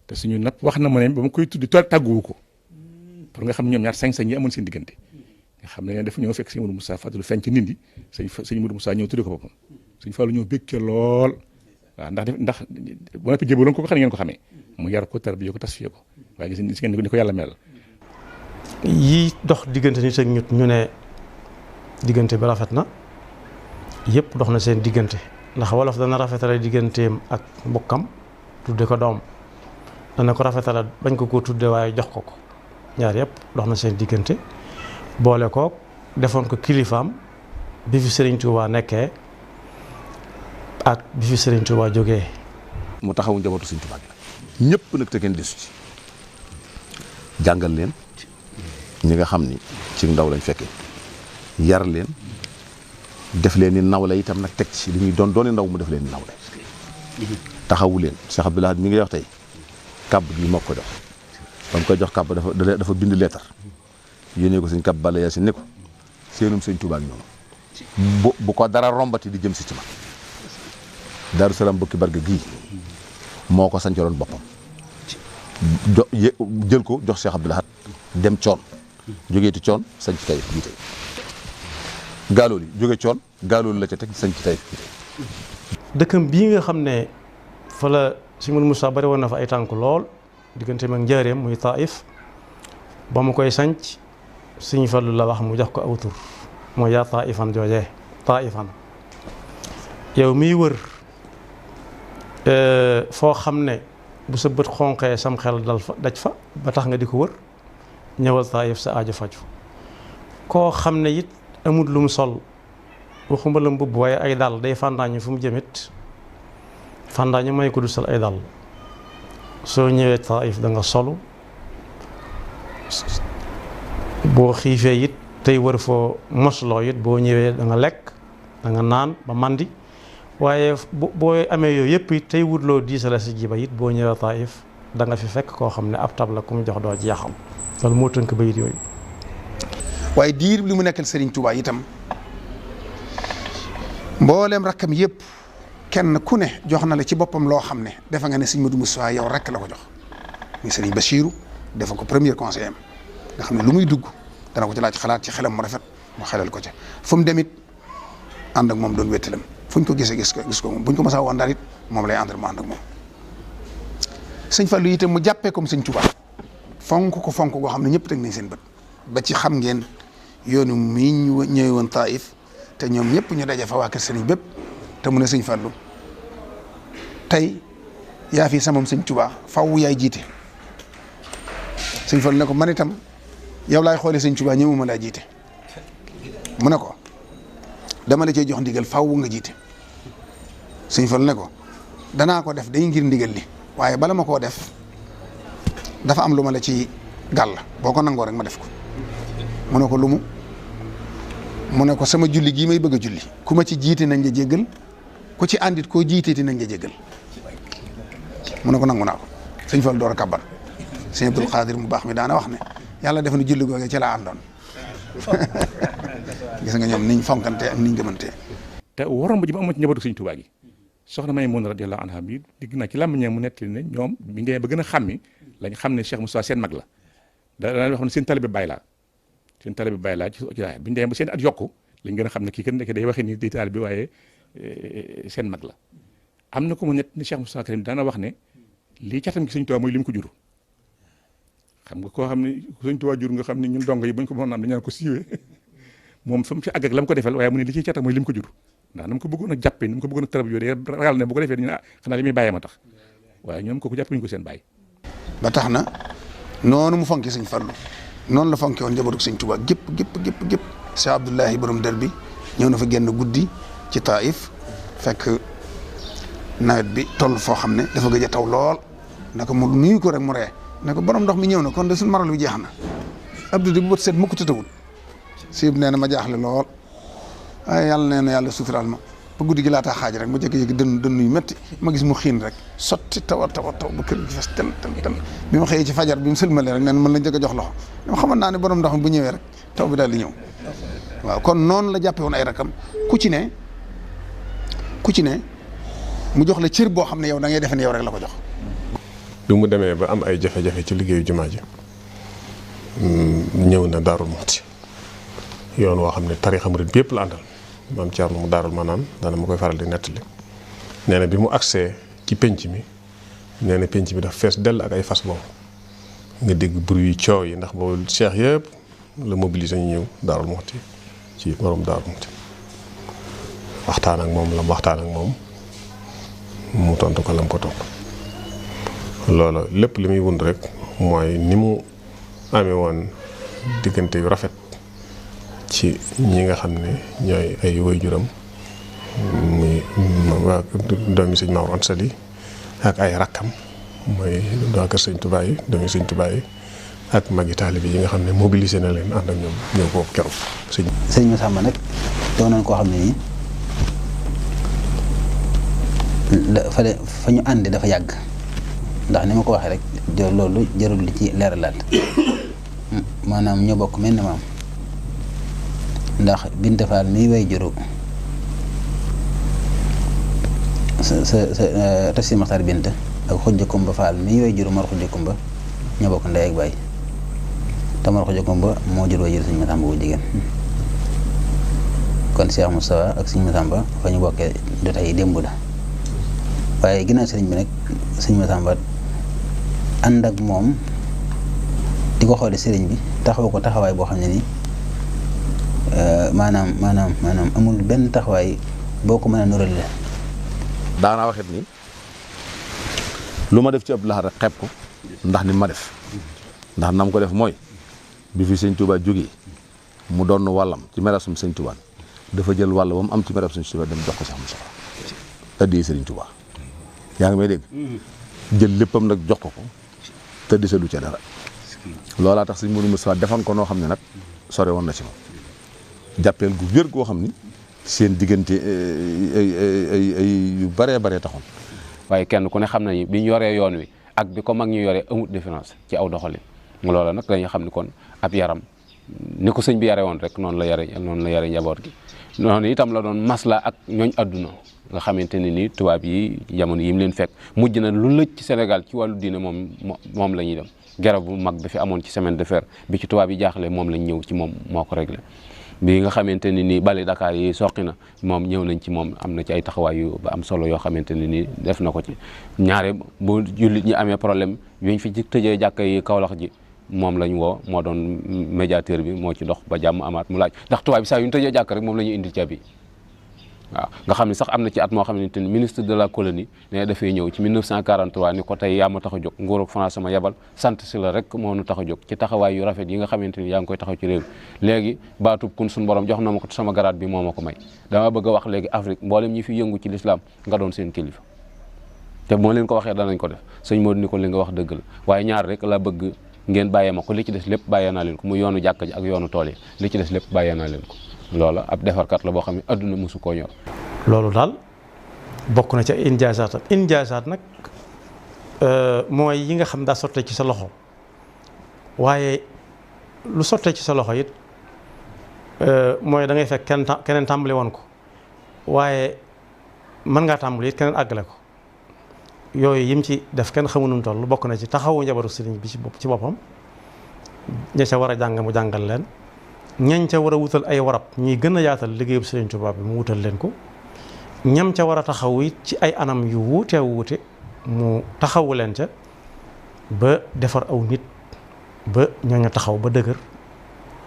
te suñu napp wax na ma ne ba ma koy tuddi tàgguwu ko pour nga xam ñoom ñaar sañ-sañ yi amoon seen diggante nga xam ne dafa ñëw fekk sëñ Modou Moussa Fadel feeñ ci nit ñi sëñ Modou Moussa ñëw tudde ko boppam sëñ Fallu ñëw békkee lool waaw ndax bu noppi jébaloon ko xam ne ngeen ko xamee mu yar ko tarbiya ko tasfiya ko waaye gis ngeen ni ko yàlla mel. yii dox diggante nit ak nit ñu ne diggante bi rafet na yëpp dox na seen diggante ndax wolof dana rafetale digganteem ak mbokkam tudde ko doom dana ko rafetale bañ ko tudde waaye jox ko ñaar yëpp dox na seen diggante boole ko defoon ko kilifaam bi fi Serigne Touba nekkee ak bi fi Serigne Touba jógee. mu taxawu njabootu Serigne Touba gi ñëpp nag te kenn desu ci jàngal leen ñi nga xam ni ci ndaw lañ fekkee yar leen def leen ni nawle itam nag teg ci li ñuy dooni ndaw mu def leen ni nawle taxawu leen Cheikh Abdoul Ahad mi ngi wax tey kàbb gi moo ko jox ba mu koy jox kàbb dafa bind leetar yónnee ko sëñ kàbb Balla Yaasin ne ko seenum sëñ Touba ak ñoom bu ko dara rombati di jëm si ci man Daaru Salaam bukki barga gii moo ko sancaloon boppam jël ko jox Cheikh Abdoul Ahad dem coon jógeeti coon sañ ci Taïf bii tey gaalool yi jóge coon gaalool la ca teg sañ ci Taïf bii tey dëkkam bii nga xam ne fa la Sëñ Moussa bari woon na fa ay tànk lool diggante mag njaareem muy Taïf ba mu koy sanc Sëñ Fallu la wax mu jox ko aw tur mooy yaa Taïfan joojee Taïfan yow miy wër foo xam ne bu sa bët xonqee sam xel daj fa ba tax nga di ko wër ñëwal Taïf sa aajo faju koo xam ne it amul lu mu sol waxuma la mbubb waaye ay dàll day fàndaañu fu mu jëmit fàndaañu may ko du sol ay dàll soo ñëwee Taïf da nga solu boo xiifee it tey wër foo mosloo it boo ñëwee da nga lekk da nga naan ba mandi waaye boo amee yooyu yëpp it tey wutloo diisala si jiba it boo ñëwee Taïf da nga fi fekk koo xam ne ab tab la ku mu jox doo jeexam loolu moo tënk bayit yooyu. waaye diir li mu nekkal Serigne Touba itam mboolem rakkam yëpp kenn ku ne jox na la ci boppam loo xam ne defe nga ne Serigne Modou Moussa yow rek la ko jox muy Serigne Bachirou defa ko premier conseiller am nga xam ne lu muy dugg dana ko ci laaj xalaat ci xelam mu rafet mu xelal ko ca fu mu demit ànd ak moom doon wéttalam fu ñu ko gisee gis ko moom bu ñu ko mos a woon daal it moom lay àndal mu ànd ak moom. Sëñ Fallu itam mu jàppee comme Sëñ Touba fonk ko fonk goo xam ne ñëpp teg nañ seen bët ba ci xam ngeen yoonu mii ñu ñëwee woon Taïf te ñoom ñëpp ñu daje fa waa kër sëriñ bépp te mu ne Sëñ Fallu tey yaa fi samam Sëñ Touba faw yaay jiite Sëñ Fallu ne ko man itam yow laay xoolee Sëñ Touba ñëwuma laa jiite mu ne ko dama la cee jox ndigal faaw nga jiite sëñ Fallu ne ko danaa ko def day ngir ndigal li waaye bala ma koo def dafa am lu ma la ci gàll boo ko nangoo rek ma def ko mu ne ko lumu mu ne ko sama julli gii may bëgg a julli ku ma ci jiite nañ la jéggal ku ci àndit koo jiiteeti nañ la jéggal mu ne ko nangu naa ko sëñ Fallu door a kabbar sëñ Abdul Xaadir mu baax mi daana wax ne yàlla def na julli googee ci laa àndoon gis nga ñoom niñ fonkante ak niñ gëmante te waroon ba ji ma amoon ci njabootu sëñ Tuubaa gi soxna Maymuna radiyallahu anha bi digg naa ci làmmiñam mu nettali ne ñoom bi ngeen ba gën a xàmmi lañ xam ne Cheikh Moustapha seen mag la daan wax ne seen talibé Baay laa seen talibé Baay laa ci daaya bi ñu demee ba seen at yokku lañ gën a xam ne kii kat nekk day waxee ni di talibé waaye seen mag la am na ko mu nett ni Cheikh Moustapha Karim daana wax ne lii catam gi sëñ Tuubaa mooy li mu ko jur xam nga koo xam ne sëñ Tuubaa jur nga xam ne ñun dongo yi buñ ko mën a am dañu ko siiwee moom fa mu ci àgg ak la mu ko defal waaye mu ne li ciy catam mooy li mu ko jur ndax na mu ko bëggoon a jàppee ni mu ko bëggoon a tarab yoo dee ragal ne bu ko defee dañu xanaa li muy bàyyee ma tax waaye ñoom kooku jàppuñu ko seen bàyyi ba tax na noonu mu fonki sëñ Fallu noonu la fonki woon njabootu sëñ Tuubaa gépp Cheikh Abdoulahi borom dër bi ñëw na fa génn guddi ci Taïf fekk nawet bi toll foo xam ne dafa gëj a taw lool naka mu nuyu ko rek mu ree ne ko borom ndox mi ñëw na kon de suñu maral bi jeex na Abdou di bu bët seet mukk tëtawul siib nee na ma jaaxle lool waaye yàlla nee na yàlla suturaal ma ba guddi gi laataa xaaj rek mu jékki-jékki dënn yu métti ma gis mu xiin rek sotti taw ba kër gi fes tel bi ma xëyee ci fajar bi mu sëlmalee rek neen mën la njëkk a jox loxo dama xamoon naa ne borom ndox mi bu ñëwee rek taw bi daal di ñëw waaw kon noonu la jàppe woon ay rakam ku ci ne mu jox la cër boo xam ne yow da ngay defe ne yow rek la ko jox. bi mu demee ba am ay jafe-jafe ci liggéeyu jumaa ji ñëw na Daarul Muxti yoon woo xam ne tariixa murid bi yëpp la àndal maam Thierno mu Daarul Manaan daana ma koy faral di nettali nee na bi mu agsee ci penc mi nee na penc mi dafa fees dell ak ay fas boobu nga dégg bruit yi coow yi ndax boobu cheikh yëpp la mobiliser ñu ñëw Daarul Muxti ci borom Daarul Muxti waxtaan ak moom mu tontu ko lam ko tontu loolu lépp li muy wund rek mooy ni mu amee woon diggante yu rafet ci ñi nga xam ne ñooy ay waajuram muy waa doomi sëñ Maodo Anta Sali ak ay rakkam mooy waa kër sëñ Tuubaa yi doomi sëñ Tuubaa yi ak magi taalibe yi nga xam ne mobilisé na leen ànd ak ñoom ñëw boobu keroog sëñ Massamba nag doon nañ koo xam ne nii fa ñu àndi dafa yàgg ndax ni ma ko waxee rek loolu jarul li ci leeralaat maanaam ñoo bokk mel ni maam ndax Binta Fall miy way juru sa tafsir Maxtaar Binta ak Xujja Kumba Fall miy way juru Mor Xujja Kumba ñoo bokk ndey ak baay te Mor Xujja Kumba moo jur way juru Sëñ Massamba bu jigéen kon Cheikh Moustapha ak Sëñ Massamba fa ñu bokkee jotaay yi démb la waaye ginnaaw sëriñ bi nag Sëñ Massamba ànd ak moom di ko xoole sëriñ bi taxaw ko taxawaay boo xam ne nii maanaam amul benn taxawaay boo ko mën a nural la daanaa waxit ni lu ma def ci Abdou Lahad rek xeeb ko ndax ni ma def ndax nam ko def mooy bi fi Sëñ Tuubaa jógee mu doon wàllam ci merasum Sëñ Tuubaa dafa jël wàll ba mu am ci merasum Sëñ Tuubaa dem jox ko Cheikh Moustapha addiyee Sëriñ Tuubaa yaa ngi may dégg jël léppam nag jox ko te di sa du ca dara loolaa tax Sëñ Mourou Moustapha defoon ko noo xam ne nag sore woon na ci moom jàppeel gu wér goo xam ni seen diggante ay yu baree taxoon. waaye kenn ku ne xam nañu bi ñu yoree yoon wi ak bi ko mag ñu yoree amut différence ci aw doxalin loola nag dañuy xam ni kon ab yaram ni ko sëñ bi yare woon rek noonu la yare njaboot gi noonu itam la doon masla ak ñooñ adduna nga xamante ne ni tubaab yi jamono yi mu leen fekk mujj na lu lëj ci Sénégal ci wàllu diine moom la ñuy dem garab bu mag bi fi amoon ci semaine de fer bi ci tubaab yi jaaxle moom lañ ñëw ci moom moo ko réglé bi nga xamante ne nii bali Dakar yi soqi na moom ñëw nañ ci moom am na ci ay taxawaay yu ba am solo yoo xamante ne nii def na ko ci ñaare bu jullit ñi amee problème yuñ fi tëjee jàkka yi Kaolack ji moom lañ woo moo doon médiateur bi moo ci dox ba jàmm amaat mu laaj ndax tubaab bi saa yu ñu tëjee jàkk rek moom la ñuy indi caabi waaw nga xam ne sax am na ci at moo xamante ni ministre de la colonie ne dafay ñëw ci 1943 ni ko tey yaa ma tax a jóg nguuru France ma yebal sant si la rek moo nu tax a jóg ci taxawaay yu rafet yi nga xamante ni yaa ngi koy taxaw ci réew mi léegi baatub kun suñu borom jox na ma ko sama garaat bi moo ma ko may dama bëgg a wax léegi Afrique mboolem ñi fi yëngu ci l'islam nga doon seen kilifa te moo leen ko waxee danañ ko def sëñ Modou ni ko li nga wax dëgg la waaye ñaar rek la bëgg ngeen bàyyee ma ko li ci des lépp bàyyee naa leen ko mu yoonu jàkka ji ak yoonu tool yi li ci des lépp bàyyee naa leen ko loola ab defarkat la boo xam ne adduna mosu koo ñor. loolu daal bokk na ca injaasaat nag mooy yi nga xam daa sottee ci sa loxo waaye lu sottee ci sa loxo it mooy da ngay fekk keneen tàmbali woon ko waaye mën ngaa tàmbali it keneen àggale ko yooyu yim ci def kenn xamu nu mu toll bokk na ci taxawu njabaru sëriñ bi ci boppam ña ca war a jàng mu jàngal leen ñañ ca war a wutal ay warab ñuy gën a yaatal liggéeyub sëriñ Tuubaa bi mu wutal leen ko ñam ca war a taxawu it ci ay anam yu wuute mu taxawu leen ca ba defar aw nit ba ñooñu taxaw ba dëgër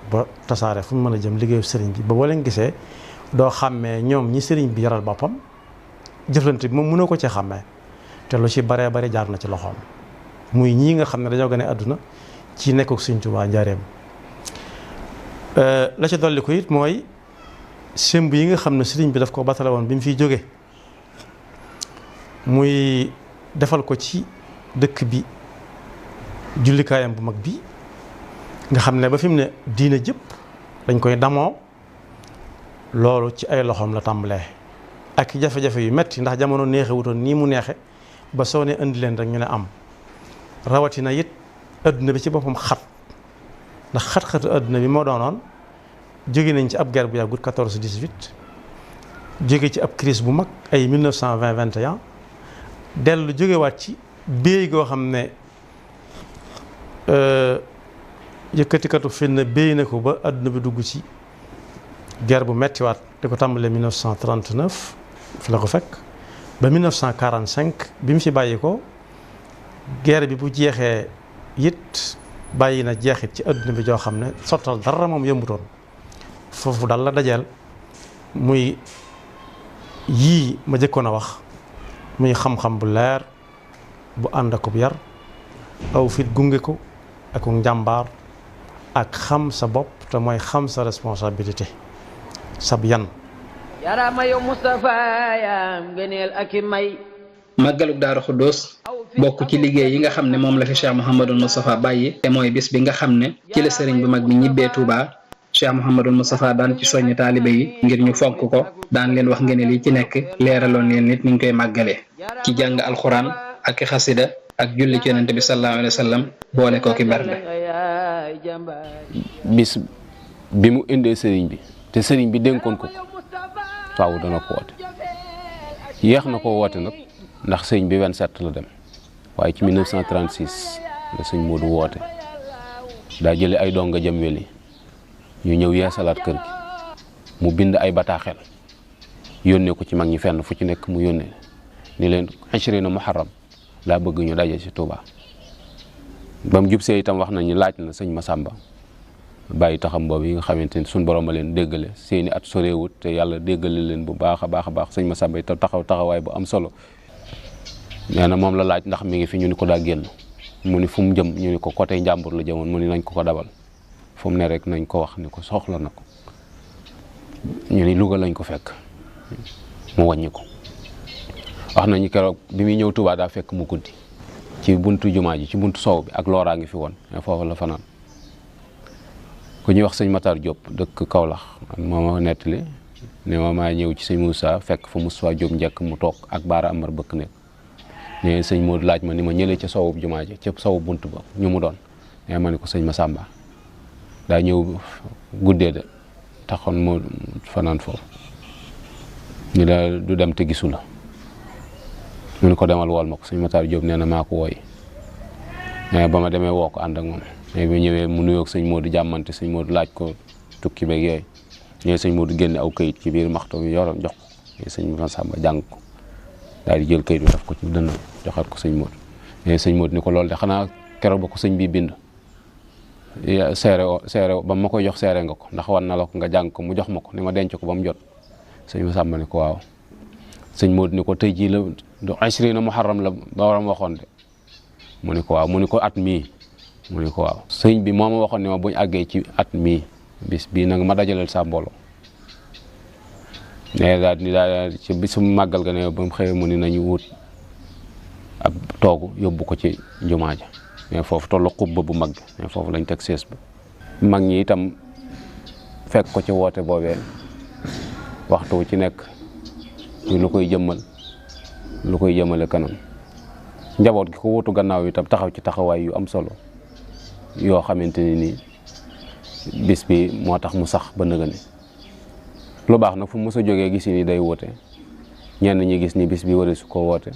ba tasaare fu mu mën a jëm liggéeyub sëriñ bi ba boo leen gisee doo xàmmee ñoom ñi sëriñ bi yaral boppam jëflante bi moom mënoo ko ci xàmmee te lu ci baree bari jaar na ci loxoom muy ñii nga xam ne dañoo gën a àdduna ci nekkuk sëriñ Tuubaa njaareem la ci dolli ko it mooy sëmb yi nga xam ne sëriñ bi daf ko batale woon bi mu fiy jóge muy defal ko ci dëkk bi jullikaayam bu mag bi nga xam ne ba fi mu ne diine jëpp dañ koy damoo loolu ci ay loxoom la tàmbalee ak jafe-jafe yu metti ndax jamono neexe wutoon nii mu neexe ba soo ne indi leen rek ñu ne am rawatina it adduna bi ci boppam xat ndax xat-xatu adduna bi moo doonoon jóge nañ ci ab guerre bu yàggut 14-18 jóge ci ab crise bu mag ay 1920-21 dellu jógewaat ci béy goo xam ne yëkkatikatu fenn béy na ko ba adduna bi dugg ci guerre bu mettiwaat di ko tàmbalee 1939 fi la ko fekk ba 1945 bi mu fi bàyyi ko guerre bi bu jeexee it bàyyi na jeexit ci adduna bi joo xam ne sottal dara moom yëmbutoon foofu dal la dajeel muy yii ma jëkkoon a wax muy xam-xam bu leer bu ànd ak bu yar aw fit gunge ko ak njàmbaar ak xam sa bopp te mooy xam sa responsabilité sab yan yarama yow Moustapha yaam gëneel ak i may màggalug Daaru Xuddoos bokk ci liggéey yi nga xam ne moom la fi Cheikh Mouhamadul Moustapha bàyyi te mooy bis bi nga xam ne ci la sëriñ bu mag bi ñibbee Touba Cheikh Mouhamadul Moustapha daan ci soññ taalibe yi ngir ñu fonk ko daan leen wax ngeen li ci nekk leeraloon leen nit niñ koy màggalee ci jàng alxuraan ak xasida ak julli ci yonente bi sallallahu alayhi wa sallam boole koo ki bernde. bis bi mu indee sëriñ bi te sëriñ bi dénkoon ko faaw dana ko woote yéex na ko woote nag ndax sëriñ bi 27 la dem waaye ci 1936 la sëñ Modou woote daa jële ay donga jëm weli ñu ñëw yeesalaat kër gi mu bind ay bataaxel yónnee ko ci mag ñi fenn fu ci nekk mu yónnee ni leen 20 muharram laa bëgg ñu daje ci Touba ba mu jub see itam wax nañu laaj na sëñ Massamba bàyyi taxam boobu yi nga xamante ni suñ borom a leen déggale seeni at soreewut te yàlla déggale leen bu baax a baax a baax sëñ Massamba itam taxawaay bu am solo nee na moom la laaj ndax mi ngi fi ñu ni ko daa génn mu ni fu mu jëm ñu ni ko côté Njàmbur la jëmoon mu ni nañ ko dabal fu mu ne rek nañ ko wax ni ko soxla na ko ñu ni Louga lañ ko fekk mu wàññi ko wax nañu keroog bi muy ñëw Touba daa fekk mu guddi ci buntu jumaa ji ci buntu sow bi ak looraa ngi fi woon foofu la fanaan ku ñuy wax sëñ Matar Diop dëkk Kaolack moo ma nettali ne ma maa ñëw ci sëñ Moussa fekk fa Moussa Diop njëkk mu toog ak Baara Amar bëkk nekk ne sëñ Modou laaj ma ni ma ñëlee ca sowu jumaa ji ca sowu buntu ba ñu mu doon ne ma ni ko sëñ Massamba daa ñëw guddee de taxoon mu fanaan foofu ñu la du dem te gisu la mu ni ko demal wool ma ko sëñ Matar Diop nee na maa ko wooy mais ba ma demee woo ko ànd ak moom mais bi ñëwee mu nuyoog sëñ Modou jàmmante sëñ Modou laaj ko tukki beeg yooyu ñëwee sëñ Modou génne aw kayit ci biir maxto bi yoroon jox ko sëñ Massamba jàng ko daal di jël kayit bi daf ko ci dënn joxaat ko sëñ Modou mais sëñ Modou ni ko loolu de xanaa keroog ba ko sëñ bi bind seere ba ma koy jox seere nga ko ndax wan na la ko nga jàng ko mu jox ma ko ni ma denc ko ba mu jot sëñ Masamba ne ko waaw sëñ Modou ni ko tey jii la du ashrina muharram la borom waxoon de mu ni ko waaw mu ni ko at mii mu ni ko waaw sëñ bi moo ma waxoon ne ma buñ àggee ci at mii bis bii nag ma dajaleel sa mbooloo ne daal ci bisu màggal ga ne ba mu xëyee mu ni nañu wut ab toogu yóbbu ko ci jumaa ja mais foofu tollu xubba bu mag mais foofu lañ teg sees ba mag ñi itam fekk ko ci woote boobee waxtu ci nekk ñu lu koy jëmmal lu koy jëmale kanam njaboot gi ko wutu gannaaw itam taxaw ci taxawaay yu am solo yoo xamante ni nii bis bi moo tax mu sax ba nëgëni lu baax nag fu mos a jógee gis ni day woote ñenn ñi gis ni bis bi wari su ko woote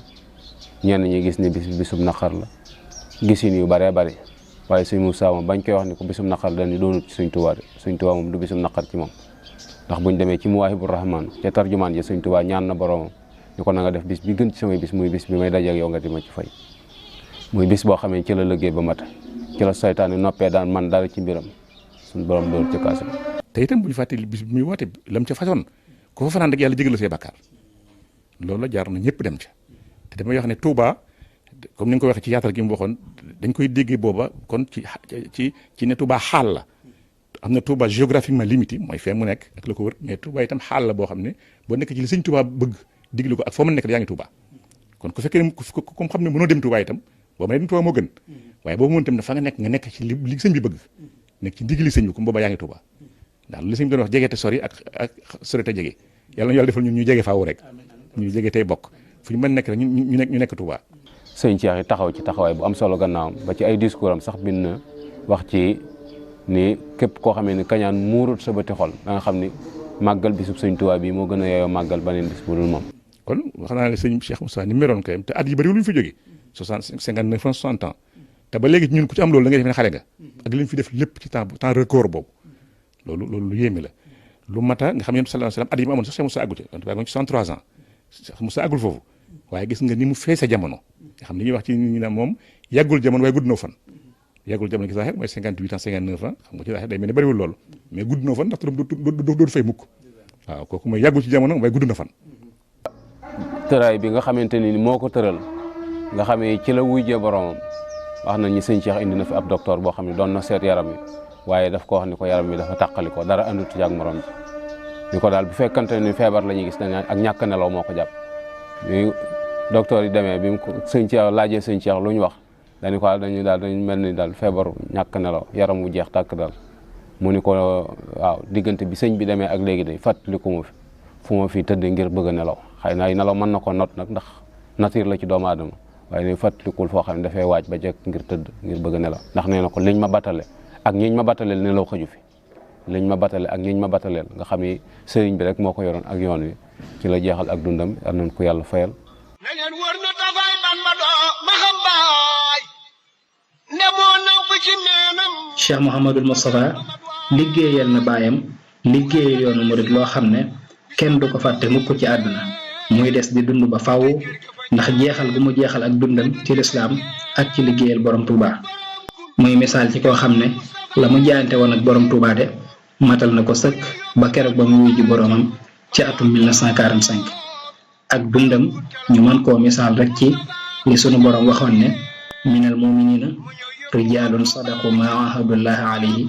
ñenn ñi gis ni bis bi bisum naqar la gisin yu baree bari waaye sëñ Moussa moom bañ koy wax ni ko bisum naqar dañu doonut ci Sëñ Tuubaa de Sëñ Tuubaa moom du bisum naqar ci moom ndax buñ demee ci Muwaahibur Rahmaan ca tarjumaan ja Sëñ Tuubaa ñaan na boromam ni ko na nga def bis bi gën ci samay bis muy bis bi may dajeek yow nga di ma ci fay muy bis boo xamee ci la liggéey ba mata ci la seytaane noppee daan man dara ci mbiram suñ borom doon ci kaase te itam bu ñu fàttali bis bi muy woote lam ca façon ko fa fanaan rek yàlla jégal la say bàkkaar loolu la jaar na ñëpp dem ca te damay wax ne Touba comme ni nga ko waxee ci yaatal gi mu waxoon dañ koy déggee booba kon ci ne Touba xaal la am na Touba géographiquement limité mooy fee mu nekk ak la ko wër mais Touba itam xaal la boo xam ne boo nekk ci li sëñ Touba bëgg diglu ko ak foo mën nekk yaa ngi Touba kon ku fekkee comme xam ne mënoo dem Touba itam boo mënee dem Touba moo gën waaye boo mënoon itam fa nga nekk ci li sëñ bi bëgg nekk ci ndigli sëñ bi comme booba yaa ngi Touba ndax li sëñ bi doon wax jege te sori ak sori te jege yàlla na yàlla defal ñun ñu jege faaw rek ñu jege tey bokk fu ñu mën nekk rek ñu nekk Touba. sëñ Cheikh yi taxaw ci taxawaay bu am solo gannaawam ba ci ay discours am sax bind na wax ci ni képp koo xamee ni kañaan muurut sa bëti xol da nga xam ni màggal bisub sëñ Touba bi moo gën a yeyoo màggal baneen bis bu dul moom. kon wax naa ne sëñ Cheikh Moussa ni meroon kayam te at yi bëri lu ñu fi jógee 59 ans 60 ans te ba léegi ñun ku ci am loolu da ngay def ne xale nga ak li ñu fi def lépp ci temps record boobu loolu lu yéeme la lu mata nga xam ne sallallahu alayhi wasallam at yi mu amoon sax Cheikh Moussa àggu ci ci 63 ans Cheikh Moussa àggul foofu waaye gis nga ni mu feese jamono nga xam ne ñuy wax ci nit ñi naan moom yàggul jamono waaye gudd na fan yàggul jamono ci saaxee mooy 58 ans 59 ans xam nga ci saaxee day mel ne bëriwul loolu mais gudd na fan ndax turam du fay mukk waaw kooku mooy yàggul ci jamono waaye gudd na fan. tëraay bi nga xamante ni moo ko tëral nga xamee ci la wujjee boromam wax nañ ni sëñ Cheikh indi na fi ab docteur boo xam ne doon na seet yaram wi waaye daf ko wax ni ko yaram mi dafa tàqali ko dara andut ci ak morom ji ni ko daal bu fekkante ni feebar la ñuy gis dañ ak ñàkk nelaw moo ko jàpp bi docteur yi demee bi mu ko sëñ Cheikh laajee sëñ Cheikh lu ñu wax dañu ko dañu mel ni daal feebaru ñàkk nelaw yaram wu jeex tàkk daal mu ni ko waaw diggante bi sëñ bi demee ak léegi day fàttaliku ma fi fu ma fi tëdd ngir bëgg a nelaw xëy na ay nelaw mën na ko not nag ndax nature la ci doomu aadama waaye ne fàttalikul foo xam ne dafay waaj ba jekk ngir tëdd ngir bëgg a nelaw ndax nee na ko liñ ma battale ak ñiñ ma battaleel nelaw xaju fi liñ ma battale ak ñiñ ma battaleel nga xam ni sëriñ bi rek moo ko yoroon ak yoon wi ci la jeexal ak dundam yal nañ ko yàlla fayal. na leen wóor na dafay ban ma doo ma xam baay ne moo namp ci meenam. Cheikh Mouhamadul Moustapha liggéeyal na baayam liggéeyal yoonu murid loo xam ne kenn du ko fàtte mukk ci àdduna muy des di dund ba faw ndax jeexal gu mu jeexal ak dundam ci lislaam ak ci liggéeyal borom Touba muy misaal ci koo xam ne la mu jaayante woon ak borom Touba de matal na ko sëkk ba keroog ba mu wuy ji boromam ci atum 1945 ak dundam ñu mën koo misaal rek ci li sunu borom waxoon ne minal muminina rijaalun sadaqu ma ahadullahi alayhi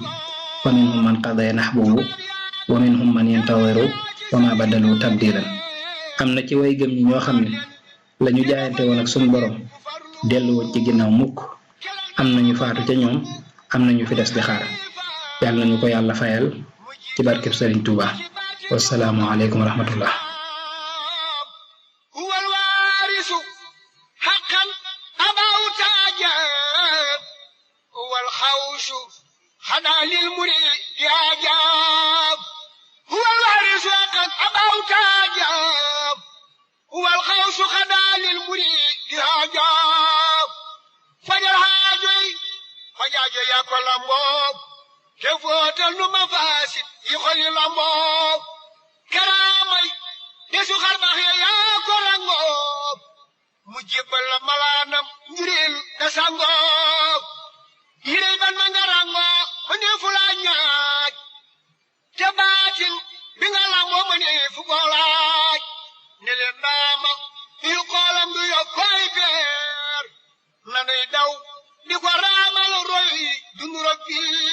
wa minhum man qadaya nahbahu wa minhum man yantadiru wa ma badalu tabdilan am na ci way gëm ñi ñoo xam ne la ñu jaayante woon ak sunu borom delluwoon ci ginnaaw mukk am nañu faatu ca ñoom am nañu fi des di xaar yàlla nañu ko yàlla fayal ci barkeb Sëriñ Tuuba wassalaamu aleykum wa rahmatullah والخوص خدا للمريد هاجاب فجر هاجي فجاج يا كل موب كفوت المفاسد يخلي الموب كرامي يسو خربخ يا كل موب مجيب الملانم نجريل نسانغوب يري من منغرانغو مني فلا نياج تباتين بيغا لامو مني فولا dund rek fii